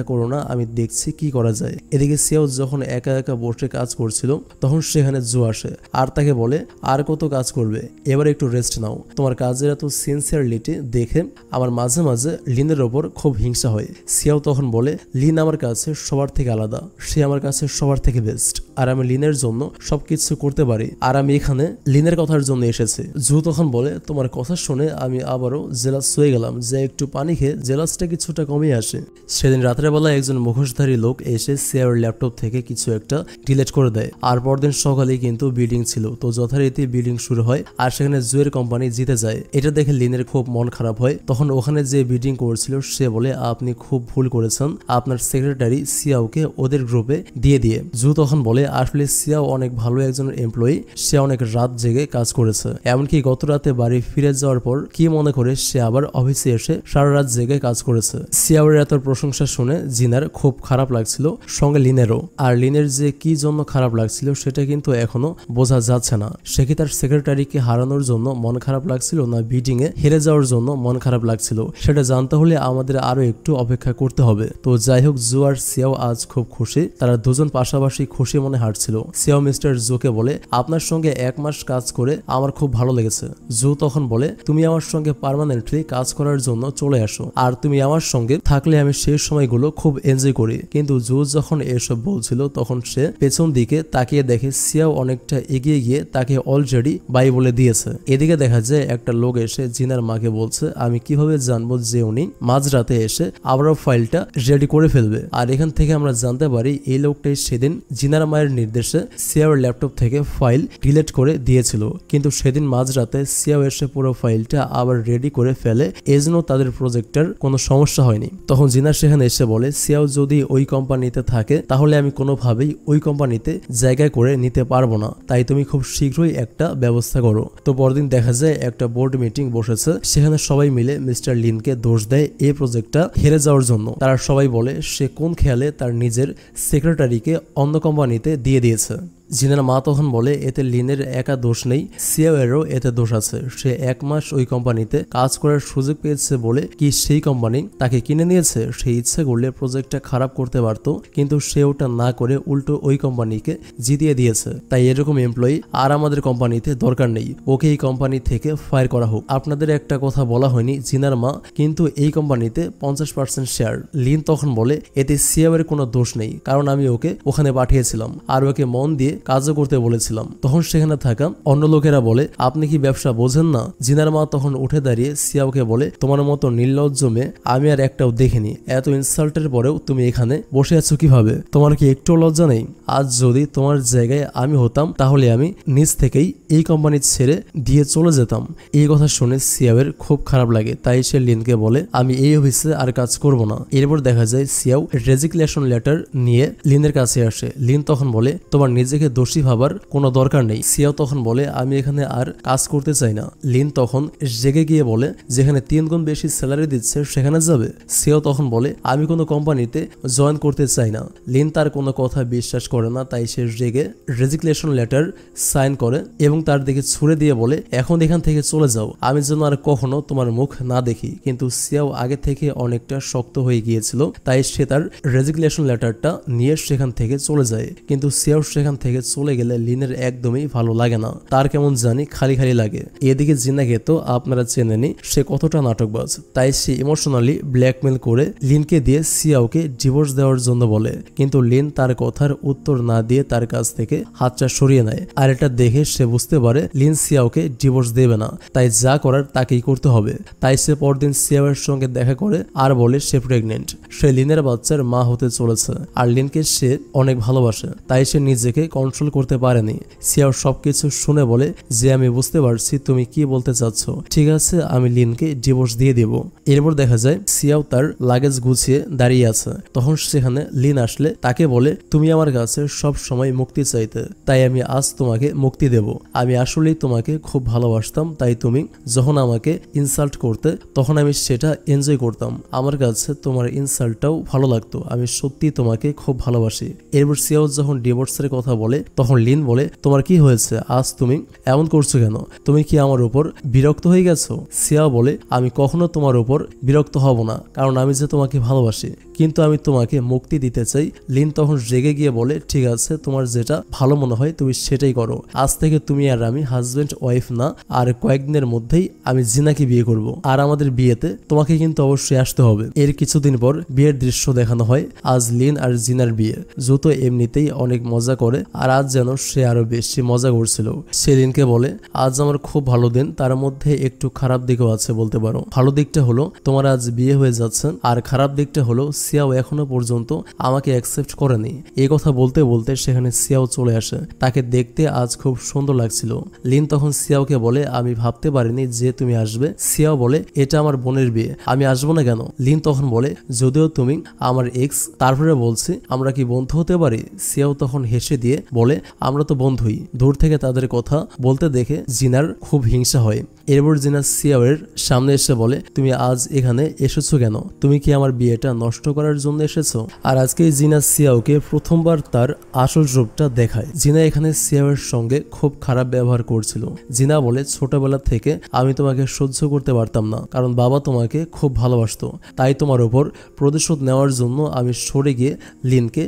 করো না, আমি দেখছি কি করা যায়। এদিকে সিয়াও যখন একা একা বসে কাজ করছিল তখন সেখানে জু আসে আর তাকে বলে, আর কত কাজ করবে, এবার একটু রেস্ট নাও। তোমার কাজের এত সিনসিয়ারলিটি দেখে আমার মাঝে মাঝে লিনের ওপর খুব হিংসা হয়। সিয়াও তখন বলে, লিন আমার কাছে সবার থেকে আলাদা, সে আমার কাছে সবার থেকে বেস্ট, আর আমি লিনের জন্য সবকিছু করতে পারি, আর আমি এখানে লিনের কথার জন্য এসেছি। জু তখন বলে, তোমার কথা শুনে আমি আবারও জেলাস হয়ে গেলাম, যে একটু পানি খেয়ে জেলাসটা কিছুটা কমে আসে। সেদিন রাতের বেলা একজন মুখোশধারী লোক এসে সিয়ার ল্যাপটপ থেকে কিছু একটা ডিলিট করে দেয়। আর পরদিন সকালে কিন্তু বিল্ডিং ছিল, তো যথারীতি বিল্ডিং শুরু হয় আর সেখানে জুয়ের কোম্পানি জিতে যায়। এটা দেখে লিনের খুব মন খারাপ হয়। তখন ওখানে যে বিল্ডিং করছিল সে বলে, আপনি খুব ভুল করেছেন, আপনার সেক্রেটারি সিয়াওকে ওদের গ্রুপে দিয়ে। জু তখন বলে, আসলে সিয়াও অনেক ভালো একজন এমপ্লয়ি, সে অনেক রাত জেগে কাজ করেছে, এমনকি গত রাতে বাড়ি ফিরে যাওয়ার পর কি মনে করে সে আবার অফিসে এসে সারা রাত জেগে কাজ করেছে। সিয়াওয়ের এত প্রশংসা শুনে জিনার খুব খারাপ লাগছিল, সঙ্গে লিনেরও। আর লিনের যে কি জন্য খারাপ লাগছিল সেটা কিন্তু এখনো বোঝা যাচ্ছে না। সে কি তার সেক্রেটারিকে হারানোর জন্য মন খারাপ লাগছিল, না বিল্ডিং এ হেরে যাওয়ার জন্য মন খারাপ লাগছিল? সেটা জানতে হলে আমাদের আরো একটু অপেক্ষা করতে হবে। তো যাই হোক, জু আর সিয়াও আজ খুব খুশি, তারা দুজন পাশাপাশি খুশি মনে হাঁটছিল। সিয়াও মিস্টার জুকে বলে, আপনার সঙ্গে 1 মাস কাজ করে আমার খুব ভালো লেগেছে। জু তখন বলে, তুমি আমার সঙ্গে পার্মানেন্টলি কাজ করার জন্য চলে আসো, আর তুমি আমার সঙ্গে থাকলে আমি সেই সময়গুলো খুব এনজয় করি। কিন্তু জু যখন এসব বলছিল তখন সে পেছন দিকে তাকিয়ে দেখে সিয়াও অনেকটা এগিয়ে গিয়ে তাকে অলরেডি বাই বলে দিয়েছে। এদিকে দেখা যায় একটা লোক এসে জিনার মাকে বলছে, আমি কিভাবে জানবো যে উনি মাঝরাতে এসে আবারও ফাইলটা রেডি করে ফেলবে? আর এখান থেকে আমরা জানতে পারি এই লোকটাই সেদিন জিনার মায়ের নির্দেশে সিয়াওর ল্যাপটপ থেকে ফাইল ডিলিট করে দিয়েছিল, কিন্তু সেদিন মাঝরাতে সিয়াও এসে পুরো ফাইলটা আবার রেডি করে ফেলে, এজন্য তাদের প্রজেক্টের কোনো সমস্যা হয়নি। তখন জিনা সেখানে এসে বলে, সিয়াও যদি ওই কোম্পানিতে থাকে তাহলে আমি কোনোভাবেই ওই কোম্পানিতে জায়গায় করে নিতে পারবো না, তাই তুমি খুব শীঘ্রই একটা ব্যবস্থা করো। তো পরদিন দেখা যায় একটা বোর্ড মিটিং বসেছে, সেখানে সবাই মিলে মিস্টার লিনকে দোষ দেয় এই প্রজেক্টটা হেরে যাওয়ার জন্য। তারা সবাই বলে সে কোন খেয়ালে তার নিজের সেক্রেটারিকে অন্য কোম্পানিতে দিয়ে দিয়েছে। জিনার মা তখন বলে, এতে লিনের একা দোষ নেই, সিয়াওয়েরও এতে দোষ আছে। সে 1 মাস ওই কোম্পানিতে কাজ করার সুযোগ পেয়েছে বলে কি সেই কোম্পানি তাকে কিনে নিয়েছে? সে ইচ্ছে করলে প্রজেক্টটা খারাপ করতে পারত, কিন্তু সে ওটা না করে উল্টো ওই কোম্পানিকে জিতিয়ে দিয়েছে। তাই এরকম এমপ্লয়ি আর আমাদের কোম্পানিতে দরকার নেই, ওকে এই কোম্পানি থেকে ফায়ার করা হোক। আপনাদের একটা কথা বলা হয়নি, জিনার মা কিন্তু এই কোম্পানিতে 50% শেয়ার। লিন তখন বলে, এতে সিয়াওয়ের কোনো দোষ নেই, কারণ আমি ওকে ওখানে পাঠিয়েছিলাম আর ওকে মন দিয়ে কাজও করতে বলেছিলাম। তখন সেখানে থাকা অন্য লোকেরা বলে, আপনি কি ব্যবসা বোঝেন না? জিনার মা তখন উঠে দাঁড়িয়ে সিয়াওকে বলে, তোমার মতো নির্লজ্জ মেয়ে আমি আর একটাও দেখিনি। এত ইনসাল্টের পরেও তুমি এখানে বসে আছো কিভাবে? তোমার কি একটু লজ্জা নেই? আজ যদি তোমার জায়গায় আমি হতাম তাহলে আমি নিজ থেকেই এই কোম্পানি ছেড়ে দিয়ে চলে যেতাম। এই কথা শুনে সিয়াওয়ের খুব খারাপ লাগে, তাই সে লিনকে বলে, আমি এই অফিসে আর কাজ করব না। এরপর দেখা যায় সিয়াও রেজিগনেশন লেটার নিয়ে লিনের কাছে আসে। লিন তখন বলে, তোমার নিজেকে দোষী ভাবার কোনো দরকার নেই। সিয়াও তখন বলে, আমি এখানে আর কাজ করতে চাই না। লিন তখন জেগে গিয়ে বলে, যেখানে 3 গুণ বেশি স্যালারি দিচ্ছে সেখানে যাবে। সিয়াও তখন বলে, আমি কোনো কোম্পানিতে জয়েন করতে চাই না। লিন তার কোনো কথা বিশ্বাস করে না, তাই সে রেগে রেজিগনেশন লেটার সাইন করে এবং তার দিকে ছুড়ে দিয়ে বলে, এখন এখান থেকে চলে যাও, আমি যেন আর কখনো তোমার মুখ না দেখি। কিন্তু সিয়াও আগে থেকে অনেকটা শক্ত হয়ে গিয়েছিল, তাই সে তার রেজিগনেশন লেটারটা নিয়ে সেখান থেকে চলে যায়। কিন্তু সিয়াও সেখান থেকে চলে গেলে লিনের একদমই ভালো লাগে না, তার কেমন জানি খালি খালি লাগে। এদিকে জিনাকে তো আপনারা চেনেনি সে কতটা নাটকবাজ, তাই সে ইমোশনালি ব্ল্যাকমেল করে লিনকে দিয়ে সিয়াওকে ডিভোর্স দেওয়ার জন্য বলে। কিন্তু লিন তার কথার উত্তর না দিয়ে তার কাছ থেকে হাতটা সরিয়ে নেয়। আর এটা দেখে সে বুঝতে পারে লিন সিয়াওকে ডিভোর্স দেবে না, তাই যা করার তাকেই করতে হবে। তাই সে পরদিন সিয়াওয়ের সঙ্গে দেখা করে আর বলে সে প্রেগনেন্ট, সে লিনের বাচ্চার মা হতে চলেছে। আর লিনকে সে অনেক ভালোবাসে, তাই সে নিজেকে কন্ট্রোল করতে পারেনি। সিয়াও সবকিছু শুনে বলে যে, আমি বুঝতে পারছি তুমি কি বলতে চাচ্ছ, ঠিক আছে আমি লিনকে ডিভোর্স দিয়ে দেব। এরপর দেখা যায় সিয়াও তার লাগেজ গুছিয়ে দাঁড়িয়ে আছে। তখন সেখানে লিন আসলে তাকে বলে, তুমি আমার কাছে সব সময় মুক্তি চাইতে, তাই আমি আজ তোমাকে মুক্তি দেব। আমি আসলেই তোমাকে খুব ভালোবাসতাম, তাই তুমি যখন আমাকে ইনসাল্ট করতে তখন আমি সেটা এনজয় করতাম। আমার কাছে তোমার ইনসাল্টটাও ভালো লাগতো, আমি সত্যি তোমাকে খুব ভালোবাসি। এরপর সিয়াও যখন ডিভোর্সের কথা বলে তখন লিন বলে, তোমার কি হয়েছে? আজ তুমি এমন করছো কেন? তুমি কি আমার উপর বিরক্ত হয়ে গেছো? সিয়াও বলে, আমি কখনো তোমার উপর বিরক্ত হব না, কারণ আমি যে তোমাকে ভালোবাসি, কিন্তু আমি তোমাকে মুক্তি দিতে চাই। লিন তখন রেগে গিয়ে বলে, ঠিক আছে তোমার যেটা ভালো মনে হয় তুমি সেটাই করো। আজ থেকে তুমি আর আমি হাজবেন্ড ওয়াইফ না, আর কয়েকদিনের মধ্যেই আমি জিনাকে বিয়ে করব। আর আমাদের বিয়েতে তোমাকে কিন্তু অবশ্যই আসতে হবে। এর কিছুদিন পর বিয়ের দৃশ্য দেখানো হয়। আজ লিন আর জিনার বিয়ে। জুতো এমনিতেই অনেক মজা করে, আর আজ যেন সে আরো বেশি মজা করছিল। সে লিনকে বলে, আজ আমার খুব ভালো দিন, তার মধ্যে একটু খারাপ দিকও আছে বলতে পারো। ভালো দিকটা হলো তোমার আজ বিয়ে হয়ে যাচ্ছে, আর খারাপ দিকটা হলো সিয়াও এখনো পর্যন্ত আমাকে অ্যাকসেপ্ট করেনি। এই কথা বলতে বলতে সেখানে সিয়াও চলে আসে। তাকে দেখতে আজ খুব সুন্দর লাগছিল। লিন তখন সিয়াওকে বলে, আমি ভাবতে পারিনি যে তুমি আসবে। সিয়াও বলে, এটা আমার বোনের বিয়ে, আমি আসবো না কেন? লিন তখন বলে, যদিও তুমি আমার এক্স, তারপরে বলছি আমরা কি বন্ধু হতে পারি? সিয়াও তখন হেসে দিয়ে বলে, আমরা তো বন্ধুই। দূর থেকে তাদের কথা বলতে দেখে জিনার খুব হিংসা হয়। এরপর জিনা সিয়াওয়ের সামনে এসে বলে, তুমি আজ এখানে এসেছো কেন? তুমি কি আমার বিয়েটা নষ্ট করার জন্য এসেছো? আর আজকে জিনা সিয়াওকে প্রথমবার তার আসল রূপটা দেখায়। জিনা এখানে সিয়াওয়ের সঙ্গে খুব খারাপ ব্যবহার করছিল। জিনা বলে, ছোটবেলা থেকে আমি তোমাকে সহ্য করতে পারতাম না, কারণ বাবা তোমাকে খুব ভালোবাসতো, তাই তোমার উপর প্রতিশোধ নেওয়ার জন্য আমি সরে গিয়ে লিনকে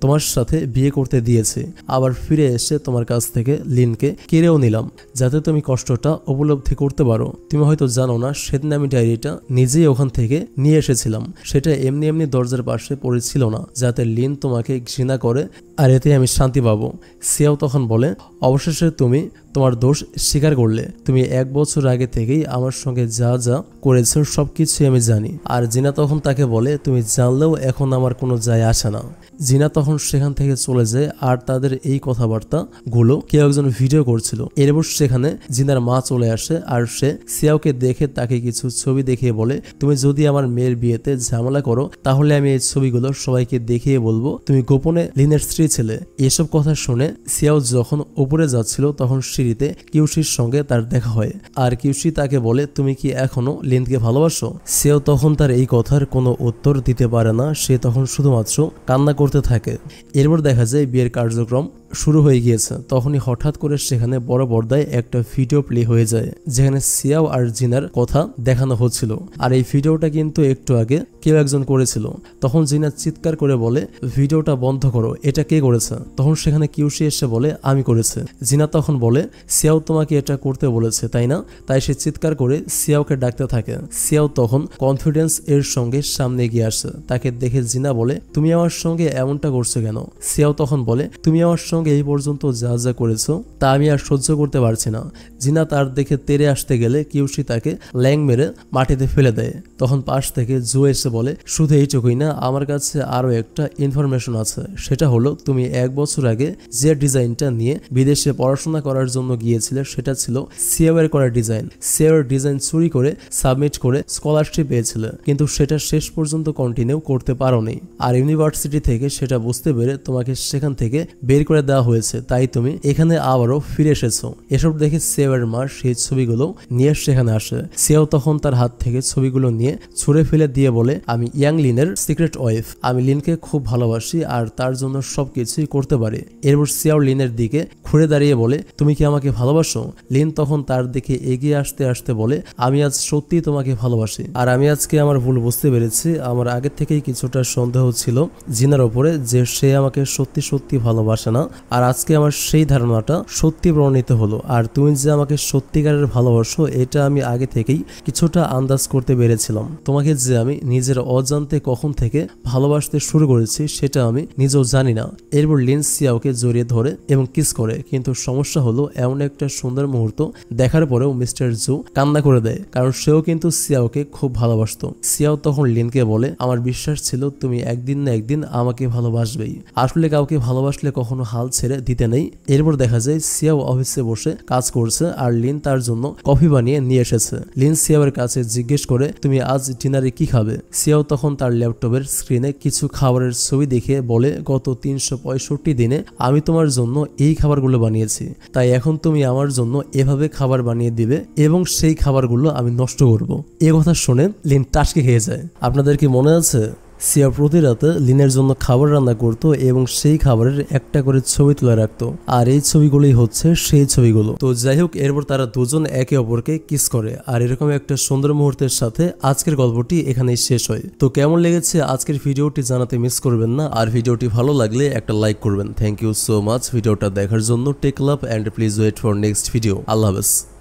তোমার সাথে বিয়ে করতে দিয়েছে। আবার ফিরে এসে তোমার কাছ থেকে লিনকে কেড়েও নিলাম, যাতে তুমি কষ্টটা উপলব্ধি করতে পারো। তুমি হয়তো জানো না, সেদিন আমি ডায়েরিটা নিজেই ওখান থেকে নিয়ে এসেছিলাম। সেটা এমনি এমনি দরজার পাশে পড়েছিল না, যাতে লিন তোমাকে ঘৃণা করে, আর এতে আমি শান্তি পাবো। সিয়াও তখন বলে, অবশেষে তুমি তোমার দোষ স্বীকার করলে। তুমি 1 বছর আগে থেকেই আমার সঙ্গে যা যা করেছো সবকিছু আমি জানি। আর জিনা তখন তাকে বলে, তুমি জানলেও এখন আমার কোনো যায় আসে না। জিনা তখন সেখান থেকে চলে যায়, আর তাদের এই কথাবার্তা গুলো কেউ একজন ভিডিও করছিল। এরপর সেখানে জিনার মা চলে আসে, আর সে সিয়াওকে দেখে তাকে কিছু ছবি দেখিয়ে বলে, তুমি যদি আমার মেয়ের বিয়েতে ঝামেলা করো তাহলে আমি এই ছবিগুলো সবাইকে দেখিয়ে বলবো তুমি গোপনে লিনের স্ত্রী ছেলে। এসব কথা শুনে সিয়াও যখন উপরে যাচ্ছিল তখন সিঁড়িতে কিউশির সঙ্গে তার দেখা হয়। আর কিউশি তাকে বলে, তুমি কি এখনো লিনকে ভালোবাসো? সিয়াও তখন তার এই কথার কোনো উত্তর দিতে পারে না। সে তখন শুধুমাত্র কান্না করতে থাকে। এরপর দেখা যায় বিয়ের কার্যক্রম শুরু হয়ে গিয়েছে। তখনই হঠাৎ করে সেখানে বড় পর্দায় একটা ভিডিও প্লে হয়ে যায়, যেখানে সিয়াও আর জিনার কথা দেখানো হচ্ছিল। আর এই ভিডিওটা কিন্তু একটু আগে কেউ একজন করেছিল। তখন জিনা চিৎকার করে বলে, ভিডিওটা বন্ধ করো, এটা কে করেছে? তখন সেখানে কিউশি এসে বলে, আমি করেছে। জিনা তখন বলে, সিয়াও তোমাকে এটা করতে বলেছে তাই না? তাই সে চিৎকার করে সিয়াওকে ডাকতে থাকে। সিয়াও তখন কনফিডেন্স এর সঙ্গে সামনে এগিয়ে আসে। তাকে দেখে জিনা বলে, তুমি আমার সঙ্গে এমনটা করছো কেন? সিয়াও তখন বলে, তুমি আমার সঙ্গে সঙ্গে এই পর্যন্ত যা যা করেছো তা আমি আর সহ্য করতে পারছি না। জিনা তার দেখে তেড়ে আসতে গেলে কিউশি তাকে ল্যাং মেরে মাটিতে ফেলে দেয়। তখন পাশ থেকে জো এসে বলে, শুধু এইটুকুই না, আমার কাছে আরো একটা ইনফরমেশন আছে। সেটা হলো তুমি 1 বছর আগে যে ডিজাইনটা নিয়ে বিদেশে পড়াশোনা করার জন্য গিয়েছিলে সেটা ছিল সিয়াওয়ের করা ডিজাইন। সিয়াওয়ের ডিজাইন চুরি করে সাবমিট করে স্কলারশিপ পেয়েছিলে, কিন্তু সেটা শেষ পর্যন্ত কন্টিনিউ করতে পারোনি। আর ইউনিভার্সিটি থেকে সেটা বুঝতে পেরে তোমাকে সেখান থেকে বের করে দেওয়া হয়েছে, তাই তুমি এখানে আবারও ফিরে এসেছো। এসব দেখে সিয়াওয়ের মা সেই ছবিগুলো নিয়ে সেখানে আসে। সিয়াও তখন তার হাত থেকে ছবিগুলো নিয়ে ছুঁড়ে ফেলে দিয়ে বলে, আমি ইয়াং লিনের সিক্রেট ওয়াইফ, আমি লিনকে খুব ভালোবাসি আর তার জন্য সবকিছুই করতে পারি। এরপর সিয়াও লিনের দিকে ঘুরে দাঁড়িয়ে বলে, তুমি কি আমাকে ভালোবাসো? লিন তখন তার দিকে এগিয়ে আসতে আসতে বলে, আমি আজ সত্যি তোমাকে ভালোবাসি। আর আমি আজকে আমার ভুল বুঝতে পেরেছি। আমার আগে থেকেই কিছুটা সন্দেহ ছিল জিনার ওপরে যে সে আমাকে সত্যি সত্যি ভালোবাসে না, আর আজকে আমার সেই ধারণাটা সত্যি প্রমাণিত হলো। আর তুমি যে আমাকে সত্যিকারের ভালোবাসো এটা আমি আগে থেকেই কিছুটা আন্দাজ করতে পেরেছিলাম। তোমাকে যে আমি নিজের অজান্তে কখন থেকে ভালোবাসতে শুরু করেছি সেটা আমি নিজেও জানি না। এরপর লিন সিয়াওকে জড়িয়ে ধরে এবং কিস করে, কিন্তু সমস্যা হলো এমন একটা সুন্দর মুহূর্ত দেখার পরেও মিস্টার জো কান্না করে দেয়, কারণ সেও কিন্তু সিয়াওকে খুব ভালোবাসতো। সিয়াও তখন লিনকে বলে, আমার বিশ্বাস ছিল তুমি একদিন না একদিন আমাকে ভালোবাসবেই। আসলে কাউকে ভালোবাসলে কখনো হাল ছেড়ে দিতে নেই। এরপর দেখা যায় সিয়াও অফিসে বসে কাজ করছে আর লিন তার জন্য কফি বানিয়ে নিয়ে এসেছে। লিন সিয়াওয়ের কাছে জিজ্ঞেস করে, তুমি আজ ডিনারে কি খাবে? সিয়াও তখন তার ল্যাপটপের স্ক্রিনে কিছু খাবারের ছবি দেখে বলে, গত 365 দিনে আমি তোমার জন্য এই খাবারগুলো বানিয়েছি, তাই এখন তুমি আমার জন্য এভাবে খাবার বানিয়ে দিবে এবং সেই খাবারগুলো আমি নষ্ট করব। এ কথা শুনে লিন টাসকে খেয়ে যায়। আপনাদের কি মনে আছে সিয়া প্রতি রাতে লিনের জন্য খাবার রান্না করত এবং সেই খাবারের একটা করে ছবি তুলে রাখতো, আর এই ছবিগুলোই হচ্ছে সেই ছবিগুলো। তো যাই হোক, এরপর তারা দুজন একে অপরকে কিস করে, আর এরকম একটা সুন্দর মুহূর্তের সাথে আজকের গল্পটি এখানেই শেষ হয়। তো কেমন লেগেছে আজকের ভিডিওটি জানাতে মিস করবেন না, আর ভিডিওটি ভালো লাগলে একটা লাইক করবেন। থ্যাংক ইউ সো মাচ ভিডিওটা দেখার জন্য। Take love and please wait for next video. আল্লাহ হাফেজ।